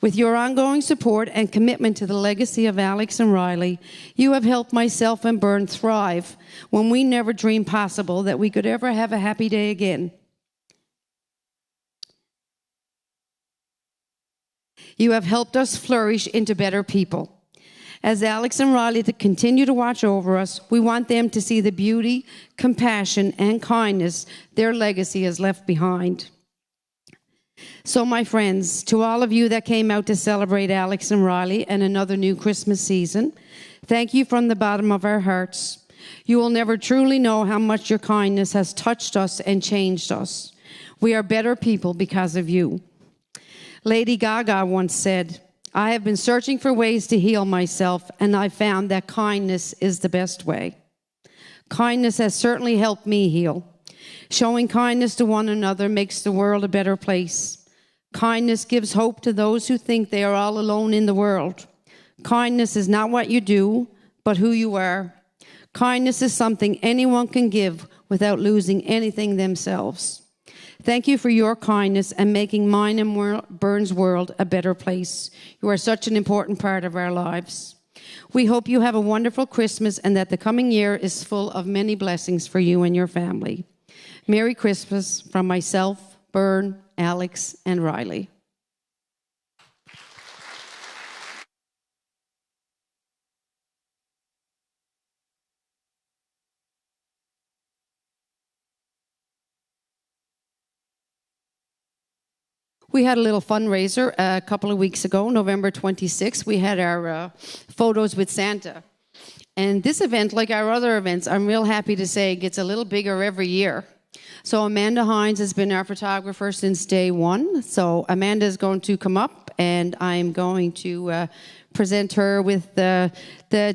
With your ongoing support and commitment to the legacy of Alex and Riley, you have helped myself and Bern thrive when we never dreamed possible that we could ever have a happy day again. You have helped us flourish into better people. As Alex and Riley continue to watch over us, we want them to see the beauty, compassion, and kindness their legacy has left behind. So, my friends, to all of you that came out to celebrate Alex and Riley and another new Christmas season, thank you from the bottom of our hearts. You will never truly know how much your kindness has touched us and changed us. We are better people because of you. Lady Gaga once said, "I have been searching for ways to heal myself, and I found that kindness is the best way." Kindness has certainly helped me heal. Showing kindness to one another makes the world a better place. Kindness gives hope to those who think they are all alone in the world. Kindness is not what you do, but who you are. Kindness is something anyone can give without losing anything themselves. Thank you for your kindness and making mine and Byrne's world a better place. You are such an important part of our lives. We hope you have a wonderful Christmas and that the coming year is full of many blessings for you and your family. Merry Christmas from myself, Byrne, Alex, and Riley. We had a little fundraiser a couple of weeks ago, November 26th. We had our photos with Santa. And this event, like our other events, I'm real happy to say, gets a little bigger every year. So Amanda Hines has been our photographer since day one. So Amanda is going to come up, and I'm going to present her with the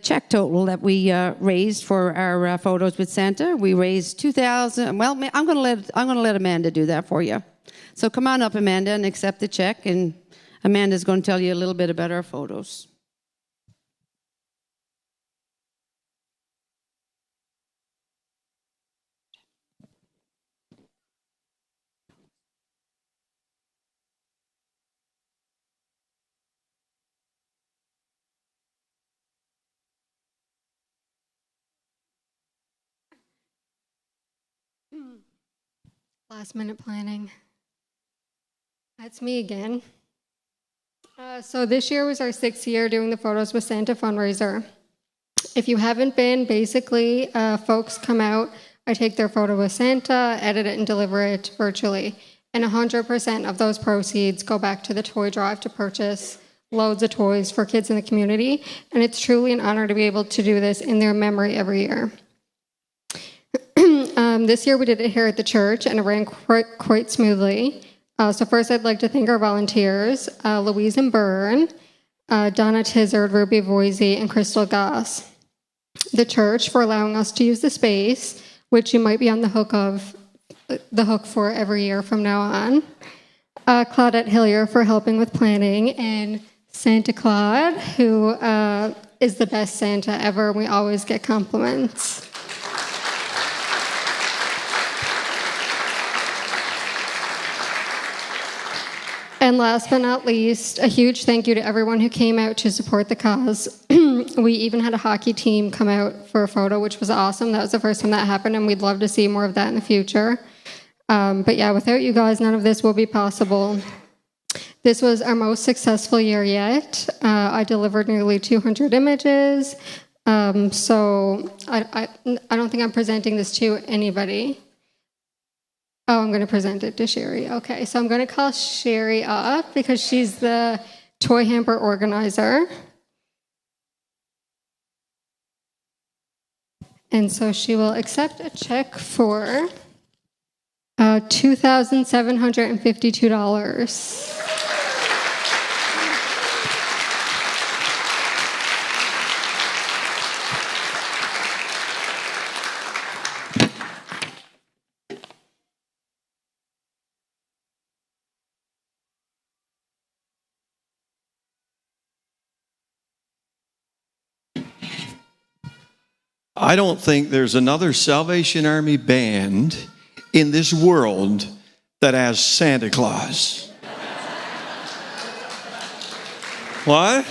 check total that we raised for our photos with Santa. We raised $2,000. Well, I'm going to let Amanda do that for you. So come on up, Amanda, and accept the check, and Amanda's going to tell you a little bit about our photos. Last minute planning. That's me again. So this year was our 6th year doing the Photos with Santa fundraiser. If you haven't been, basically, folks come out, I take their photo with Santa, edit it, and deliver it virtually. And 100% of those proceeds go back to the toy drive to purchase loads of toys for kids in the community. And it's truly an honor to be able to do this in their memory every year. This year we did it here at the church, and it ran quite smoothly. So first I'd like to thank our volunteers, Louise and Byrne, Donna Tizard, Ruby Voisey, and Crystal Goss. The church for allowing us to use the space, which you might be on the hook for every year from now on. Claudette Hillier for helping with planning, and Santa Claude, who is the best Santa ever. We always get compliments. And last but not least, a huge thank you to everyone who came out to support the cause. We even had a hockey team come out for a photo, which was awesome. That was the first time that happened, and we'd love to see more of that in the future. But yeah, without you guys, none of this will be possible. This was our most successful year yet. I delivered nearly 200 images. So I don't think I'm presenting this to anybody. Oh, I'm going to present it to Sherry. Okay, so I'm going to call Sherry up because she's the toy hamper organizer. And so she will accept a check for $2,752. I don't think there's another Salvation Army band in this world that has Santa Claus. What?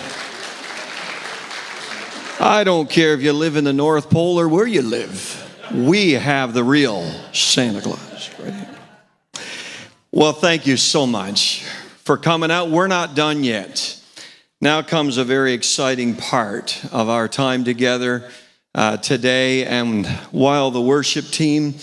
I don't care if you live in the North Pole or where you live. We have the real Santa Claus right here. Well, thank you so much for coming out. We're not done yet. Now comes a very exciting part of our time together today. And while the worship team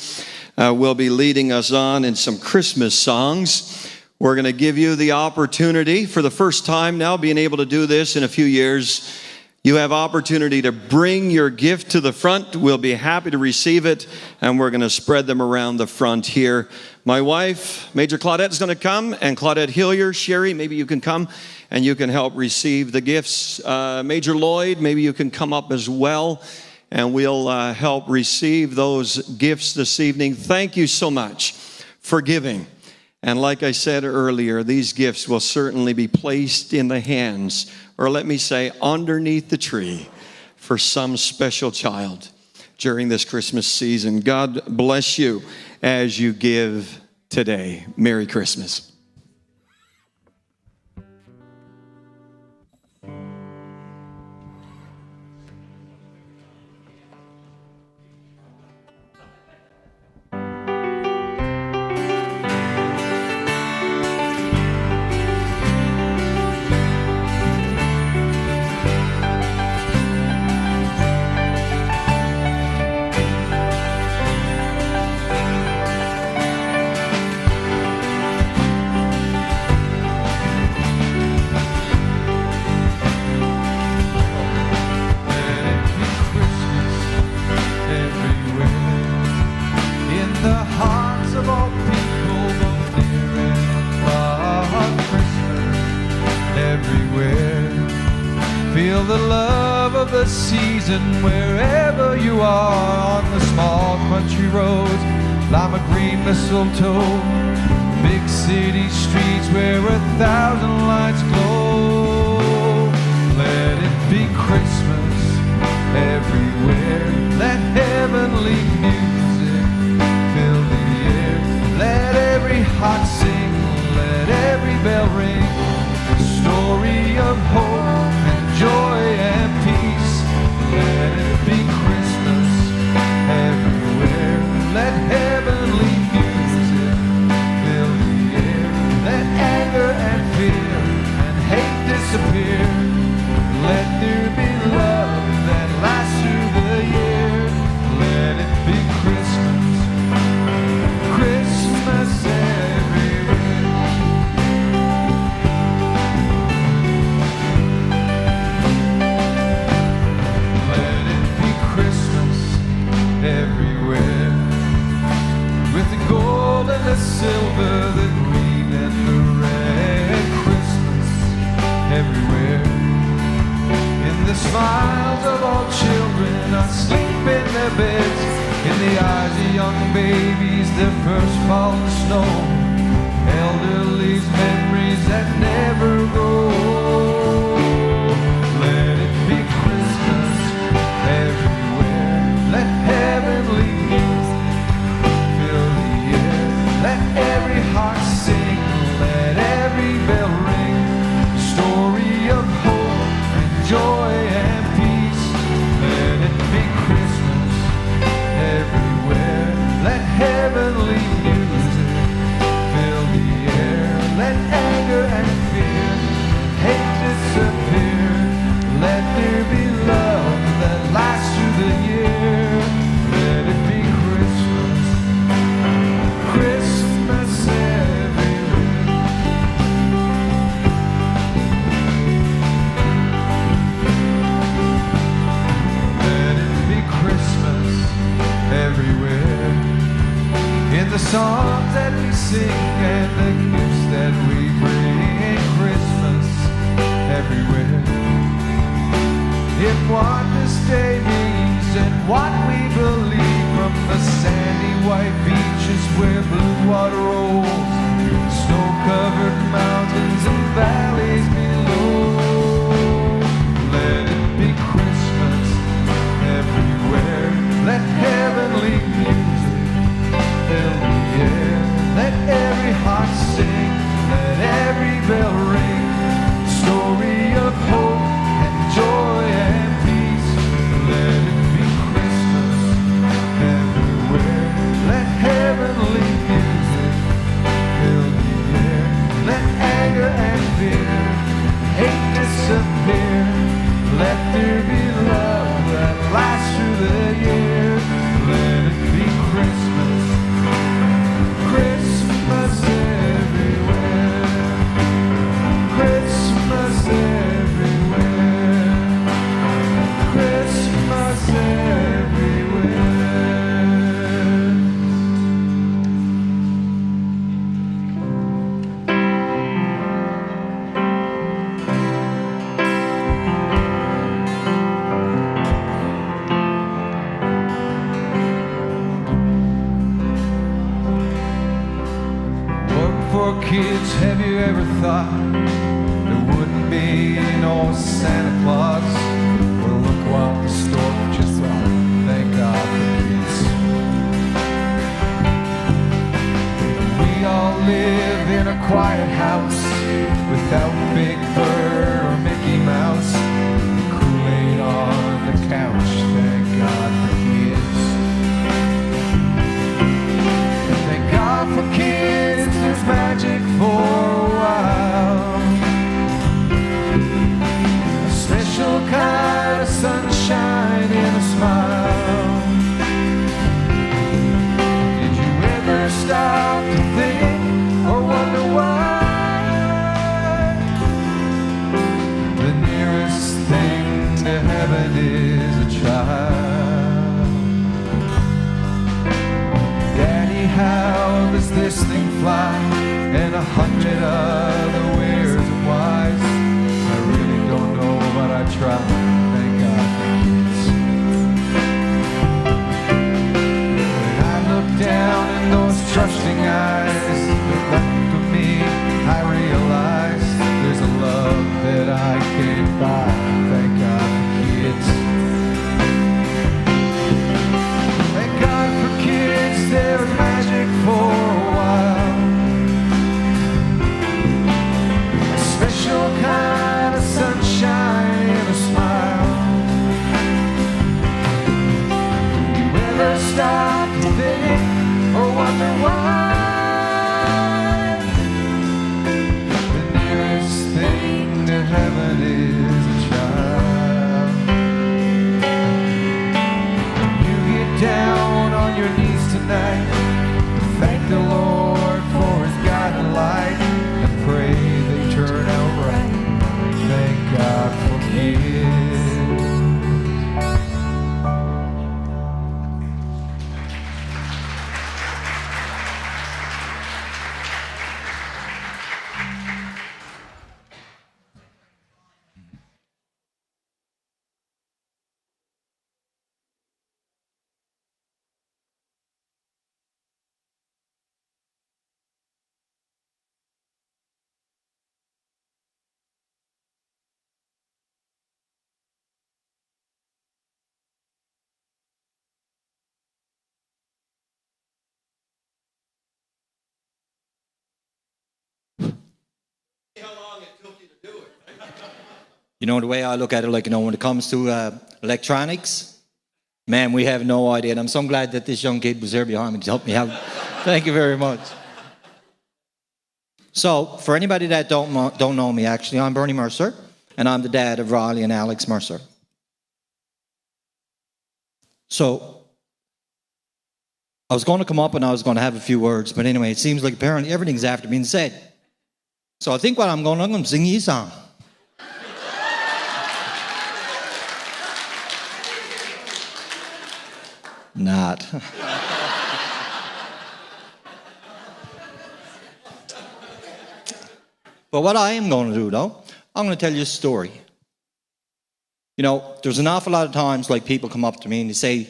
will be leading us on in some Christmas songs, we're going to give you the opportunity for the first time now, being able to do this in a few years. You have opportunity to bring your gift to the front. We'll be happy to receive it, and we're going to spread them around the front here. My wife, Major Claudette, is going to come, and Claudette Hillier, Sherry, maybe you can come, and you can help receive the gifts. Major Lloyd, maybe you can come up as well, and we'll help receive those gifts this evening. Thank you so much for giving. And like I said earlier, these gifts will certainly be placed in the hands, or let me say, underneath the tree for some special child during this Christmas season. God bless you as you give today. Merry Christmas. Wherever you are on the small country roads, lima green mistletoe, big city streets where 1,000 lights glow. Let it be Christmas everywhere. Let heavenly music fill the air. Let every heart sing, let every bell ring. A story of hope and joy and peace. Let it be Christmas everywhere. Let heavenly music fill the air. Let anger and fear and hate disappear. Let there be love that lasts through the year. Let it be Christmas, Christmas everywhere. Everywhere, with the gold and the silver, the green and the red. Christmas everywhere, in the smiles of all children asleep in their beds, in the eyes of young babies, their first fall of snow, elderly's memories that never go. Let it be Christmas everywhere. Let heavenly music fill the air. Let every heart sing, let every bell ring. Story of hope and joy and peace. Let it be Christmas everywhere. Let heavenly music fill the air. Let anger and fear, hate disappear. Let there be love that lasts through the year. Let it be Christmas, Christmas everywhere. Let it be Christmas everywhere. In the songs that we sing and the gifts that we bring. Christmas everywhere. In what this day means and what we believe, from the sandy white beaches where blue water rolls, snow-covered mountains and valleys below. Let it be Christmas everywhere. Let heavenly music fill the air. Let every heart sing, let every bell ring. Story of hope and joy and peace. Let it be Christmas everywhere. Let heavenly music fill the air. Let for kids, have you ever thought there wouldn't be no Santa Claus? Well, look what the stork just brought. Thank God for kids. We all live in a quiet house without Big Bird or Mickey Mouse. Kool-Aid on the couch. Thank God for kids. Thank God for kids. There's magic for a while. A special kind of sunshine in a smile. Did you ever stop to think or wonder why? The nearest thing to heaven is a child. Daddy, how does this thing fly? And 100 other wheres and whys. I really don't know, but I try. Thank God for kids. When I look down in those trusting eyes that look at me, I realize there's a love that I can't buy. Thank God for kids. Thank God for kids, there's magic for a while. A special kind of sunshine and a smile. You ever stop to think or wonder why? The nearest thing to heaven is a child. You get down on your knees tonight, thank the Lord for his guiding light, and pray they turn out right. Thank God for kids. You know, the way I look at it, like, you know, when it comes to electronics, man, we have no idea. And I'm so glad that this young kid was there behind me to help me out. Thank you very much. So, for anybody that don't know me, actually, I'm Bernie Mercer, and I'm the dad of Riley and Alex Mercer. So, I was going to come up and I was going to have a few words, but anyway, it seems like apparently everything's after being said. So I think what I'm going to sing you a song. Not. But what I am going to do, though, I'm going to tell you a story. You know, there's an awful lot of times, like, people come up to me and they say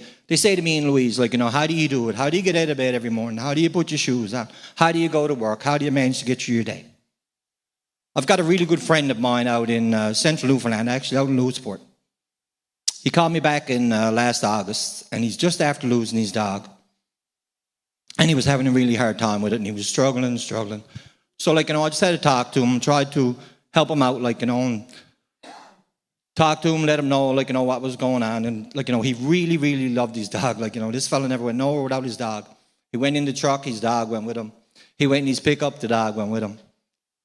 to me and Louise, like, you know, how do you do it? How do you get out of bed every morning? How do you put your shoes on? How do you go to work? How do you manage to get through your day? I've got a really good friend of mine out in central Newfoundland, actually out in Louisport. He called me back in last August, and he's just after losing his dog. And he was having a really hard time with it, and he was struggling. So, like, you know, I just had to talk to him, tried to help him out, like, you know, and talk to him, let him know, like, you know, what was going on. And, like, you know, he really, really loved his dog. Like, you know, this fella never went nowhere without his dog. He went in the truck, his dog went with him. He went in his pickup, the dog went with him.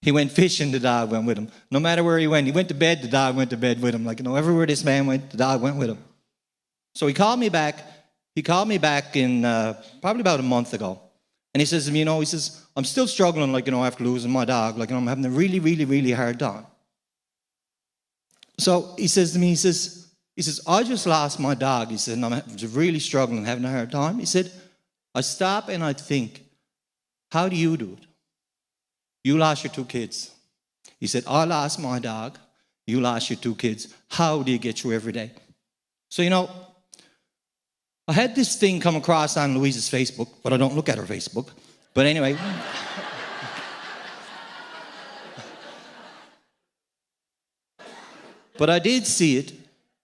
He went fishing, the dog went with him. No matter where he went to bed, the dog went to bed with him. Like, you know, everywhere this man went, the dog went with him. So he called me back. He called me back in probably about a month ago. And he says, you know, he says, I'm still struggling, like, you know, after losing my dog. Like, you know, I'm having a really, really, really hard time. So he says to me, he says, I just lost my dog. He said, and I'm really struggling, having a hard time. He said, I stop and I think, how do you do it? You lost your 2 kids. He said, I lost my dog. You lost your 2 kids. How do you get through every day? So, you know, I had this thing come across on Louise's Facebook, but I don't look at her Facebook. But anyway, But I did see it,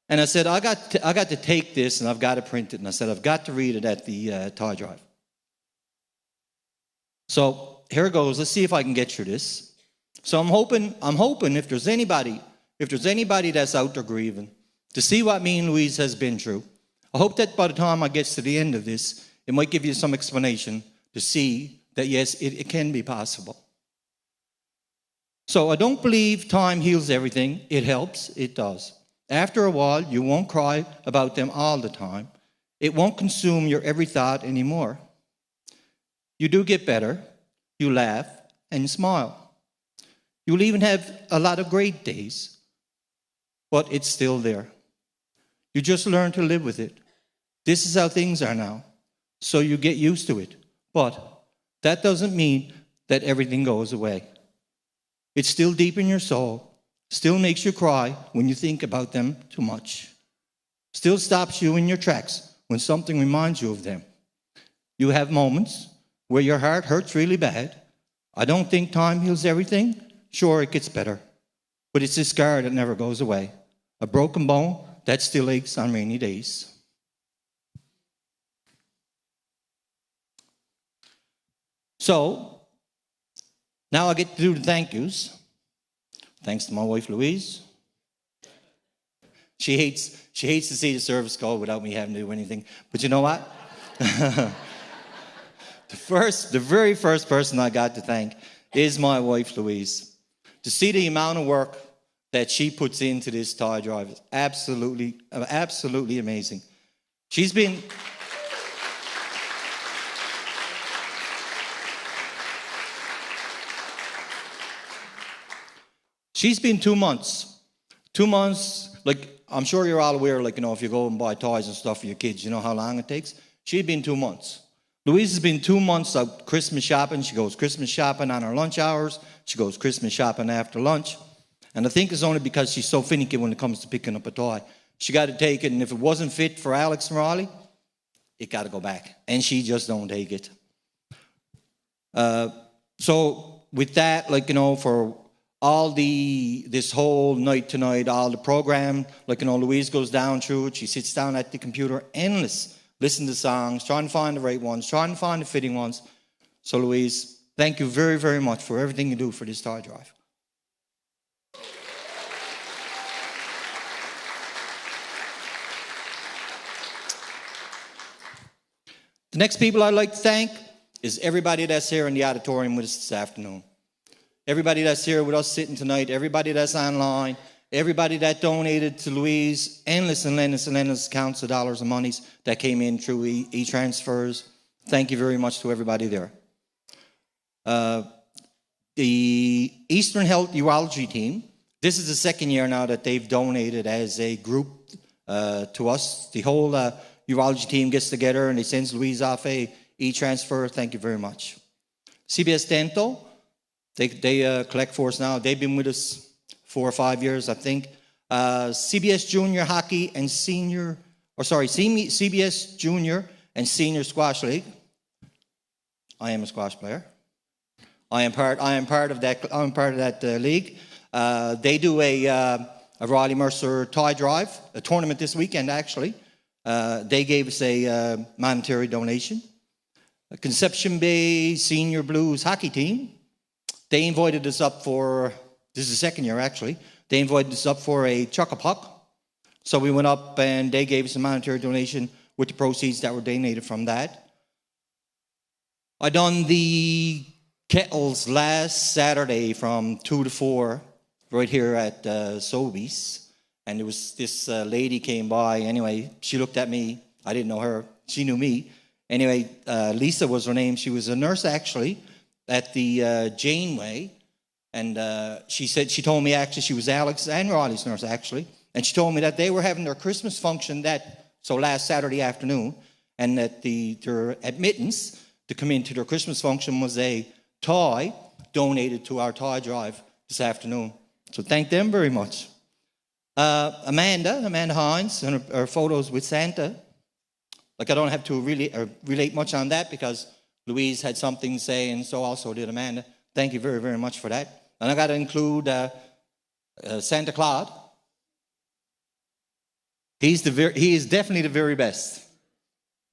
and I said, I got to take this, and I've got to print it. And I said, I've got to read it at the toy drive. So here it goes. Let's see if I can get through this. So I'm hoping if there's anybody that's out there grieving, to see what me and Louise has been through. I hope that by the time I get to the end of this, it might give you some explanation to see that, yes, it can be possible. So I don't believe time heals everything. It helps. It does. After a while, you won't cry about them all the time. It won't consume your every thought anymore. You do get better. You laugh and smile. You'll even have a lot of great days, but it's still there. You just learn to live with it. This is how things are now, so you get used to it. But that doesn't mean that everything goes away. It's still deep in your soul, still makes you cry when you think about them too much, still stops you in your tracks when something reminds you of them. You have moments where your heart hurts really bad. I don't think time heals everything. Sure, it gets better, but it's a scar that never goes away, a broken bone that still aches on rainy days. So, now I get to do the thank yous. Thanks to my wife, Louise. She hates to see the service go without me having to do anything. But you know what? The very first person I got to thank is my wife, Louise. To see the amount of work that she puts into this toy drive is absolutely amazing. She's been... She's been 2 months. 2 months, like, I'm sure you're all aware, like, if you go and buy toys and stuff for your kids, you know how long it takes? She'd been 2 months. Louise has been 2 months out Christmas shopping. She goes Christmas shopping on her lunch hours. She goes Christmas shopping after lunch. And I think it's only because she's so finicky when it comes to picking up a toy. She got to take it, and if it wasn't fit for Alex and Raleigh, it got to go back. And she just don't take it. So with that, like, for all this whole night tonight, all the program, like, Louise goes down through it. She sits down at the computer, endless, listen to songs, trying to find the right ones, trying to find the fitting ones. So Louise, thank you very, very much for everything you do for this toy drive. The next people I'd like to thank is everybody that's here in the auditorium with us this afternoon. Everybody that's here with us sitting tonight, everybody that's online, everybody that donated to Louise, endless counts of dollars and monies that came in through e-transfers. Thank you very much to everybody there. The Eastern Health Urology team, this is the second year now that they've donated as a group to us. The whole urology team gets together and they send Louise off a e-transfer. Thank you very much. CBS Dental, they collect for us now. They've been with us 4 or 5 years, I think. CBS Junior Hockey and CBS Junior and Senior Squash League. I am a squash player. I am part of that league. They do a Raleigh Mercer toy drive, a tournament this weekend actually. They gave us a monetary donation. A Conception Bay Senior Blues hockey team. They invited us up for, this is the second year actually, they invited us up for a chuck-a-puck. So we went up and they gave us a monetary donation with the proceeds that were donated from that. I done the kettles last Saturday from 2 to 4 right here at Sobeys. And there was this lady came by. Anyway, she looked at me. I didn't know her. She knew me. Anyway, Lisa was her name. She was a nurse actually at the Janeway. And she told me actually she was Alex and Raleigh's nurse actually. And she told me that they were having their Christmas function last Saturday afternoon. And that their admittance to come into their Christmas function was a toy donated to our toy drive this afternoon. So thank them very much. Amanda Hines, and her photos with Santa. Like, I don't have to really relate much on that because Louise had something to say, and so also did Amanda. Thank you very, very much for that. And I got to include Santa Claus. He is definitely the very best.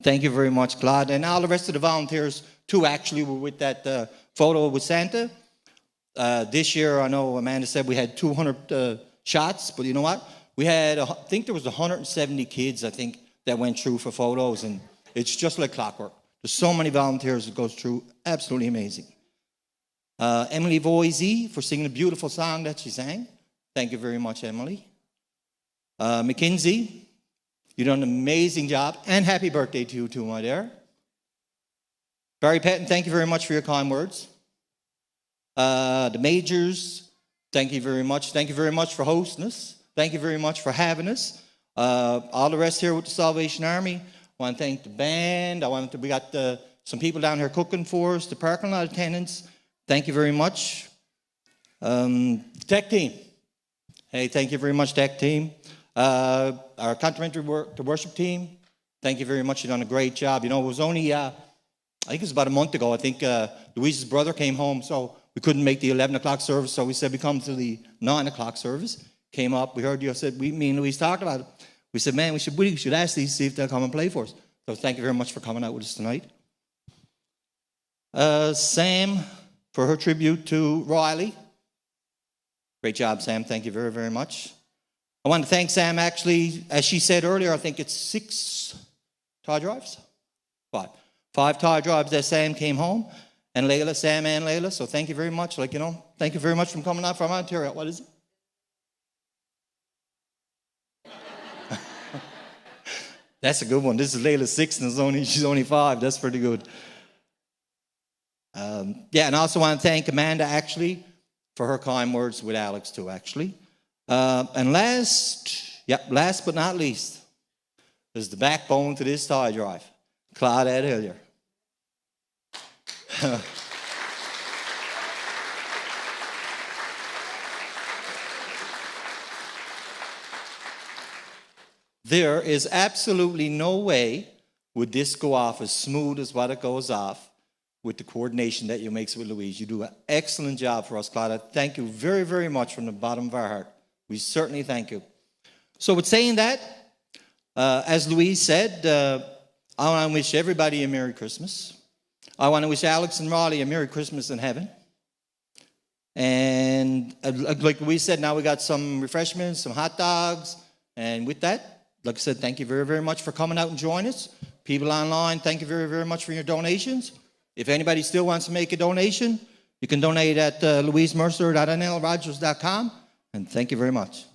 Thank you very much, Claude. And all the rest of the volunteers, too, actually were with that photo with Santa. This year, I know Amanda said we had 200 shots, but you know what? We had, I think there was 170 kids, I think, that went through for photos, and it's just like clockwork. There's so many volunteers that goes through. Absolutely amazing. Emily Voisey for singing a beautiful song that she sang. Thank you very much, Emily. Mackenzie, you done an amazing job, and happy birthday to you too, my dear. Barry Patton, thank you very much for your kind words. The Majors, thank you very much. Thank you very much for hosting us. Thank you very much for having us. All the rest here with the Salvation Army. I want to thank the band. We got some people down here cooking for us, the parking lot attendants. Thank you very much. Tech team. Hey, thank you very much, tech team. Our complimentary worship team. Thank you very much. You've done a great job. You know, it was only, I think it was about a month ago. I think Louise's brother came home, so we couldn't make the 11 o'clock service, so we said we come to the 9 o'clock service. Came up, we heard you, I said, me and Louise talked about it. We said, man, we should ask these, see if they'll come and play for us. So thank you very much for coming out with us tonight. Sam, for her tribute to Riley. Great job, Sam. Thank you very, very much. I want to thank Sam, actually, as she said earlier, I think it's 6 tire drives? 5. 5 tire drives that Sam came home. And Layla, Sam and Layla. So thank you very much. Thank you very much for coming out from Ontario. What is it? That's a good one. This is Layla 6 and she's only 5. That's pretty good. And I also want to thank Amanda, actually, for her kind words with Alex, too, actually. And last but not least, is the backbone to this tire drive, Claudette Hillier. There is absolutely no way would this go off as smooth as what it goes off with the coordination that you make with Louise. You do an excellent job for us, Claudette. Thank you very, very much from the bottom of our heart. We certainly thank you. So with saying that, as Louise said, I want to wish everybody a Merry Christmas. I want to wish Alex and Raleigh a Merry Christmas in heaven. And like Louise said, now we got some refreshments, some hot dogs. And with that, like I said, thank you very, very much for coming out and joining us. People online, thank you very, very much for your donations. If anybody still wants to make a donation, you can donate at louisemercer.nlrogers.com. And thank you very much.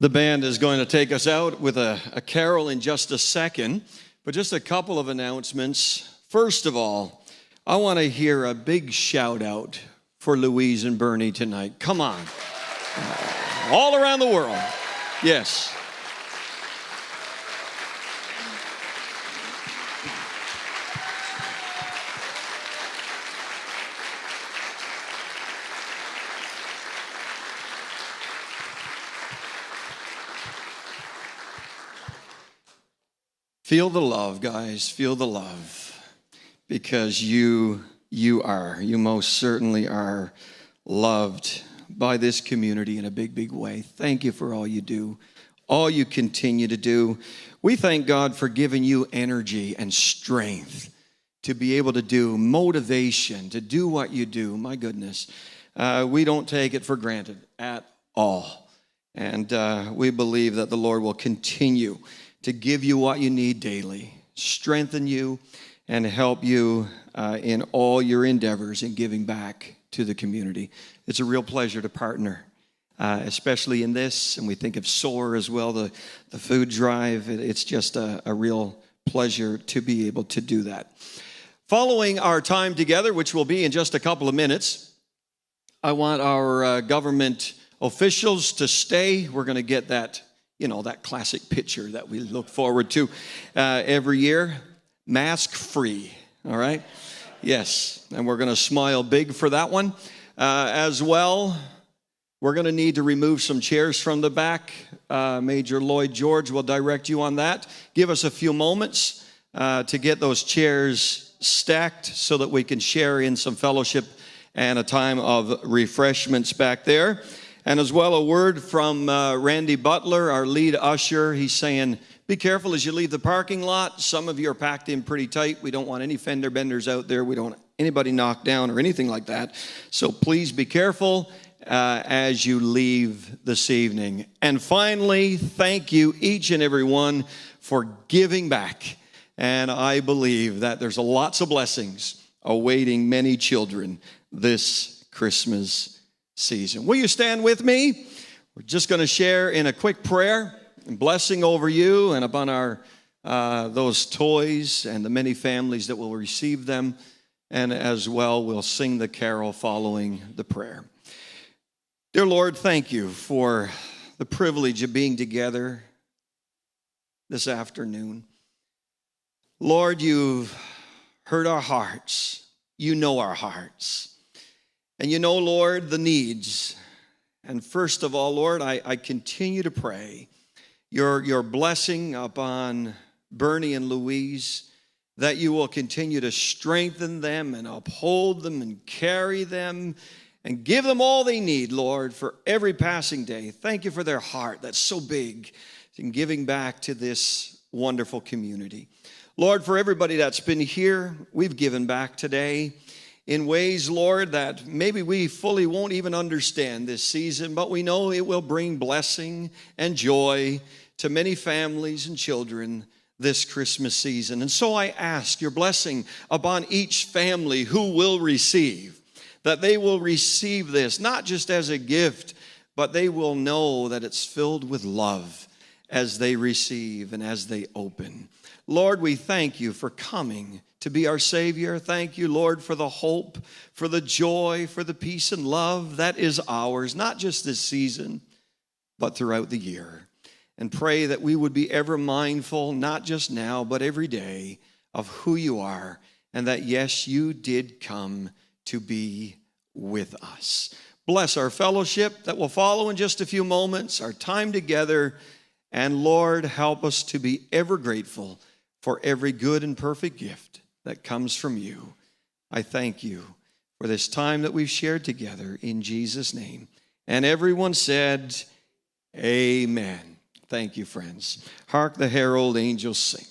The band is going to take us out with a carol in just a second, but just a couple of announcements. First of all, I want to hear a big shout out for Louise and Bernie tonight. Come on. All around the world. Yes. Feel the love, guys. Feel the love. Because you most certainly are loved by this community in a big, big way. Thank you for all you do, all you continue to do. We thank God for giving you energy and strength to be able to do, motivation to do what you do. My goodness. We don't take it for granted at all. And we believe that the Lord will continue to give you what you need daily, strengthen you, and help you in all your endeavors in giving back to the community. It's a real pleasure to partner, especially in this, and we think of SOAR as well, the food drive. It's just a real pleasure to be able to do that. Following our time together, which will be in just a couple of minutes, I want our government officials to stay. We're going to get that, that classic picture that we look forward to every year. Mask free, all right? Yes, and we're going to smile big for that one as well. We're going to need to remove some chairs from the back. Major Lloyd George will direct you on that. Give us a few moments to get those chairs stacked so that we can share in some fellowship and a time of refreshments back there. And as well, a word from Randy Butler, our lead usher. He's saying, be careful as you leave the parking lot. Some of you are packed in pretty tight. We don't want any fender benders out there. We don't want anybody knocked down or anything like that. So please be careful as you leave this evening. And finally, thank you each and every one for giving back. And I believe that there's lots of blessings awaiting many children this Christmas season. Will you stand with me? We're just going to share in a quick prayer and blessing over you and upon our those toys and the many families that will receive them. And as well, we'll sing the carol following the prayer. Dear Lord, thank you for the privilege of being together this afternoon. Lord, you've heard our hearts. You know our hearts. And you know, Lord, the needs. And first of all, Lord, I continue to pray your blessing upon Bernie and Louise, that you will continue to strengthen them and uphold them and carry them and give them all they need, Lord, for every passing day. Thank you for their heart that's so big in giving back to this wonderful community. Lord, for everybody that's been here, we've given back today in ways, Lord, that maybe we fully won't even understand this season, but we know it will bring blessing and joy to many families and children this Christmas season. And so I ask your blessing upon each family who will receive, that they will receive this, not just as a gift, but they will know that it's filled with love as they receive and as they open. Lord, we thank you for coming to be our Savior. Thank you, Lord, for the hope, for the joy, for the peace and love that is ours, not just this season, but throughout the year. And pray that we would be ever mindful, not just now, but every day, of who you are, and that, yes, you did come to be with us. Bless our fellowship that will follow in just a few moments, our time together, and Lord, help us to be ever grateful for every good and perfect gift that comes from you. I thank you for this time that we've shared together in Jesus' name. And everyone said, amen. Thank you, friends. Hark the herald angels sing.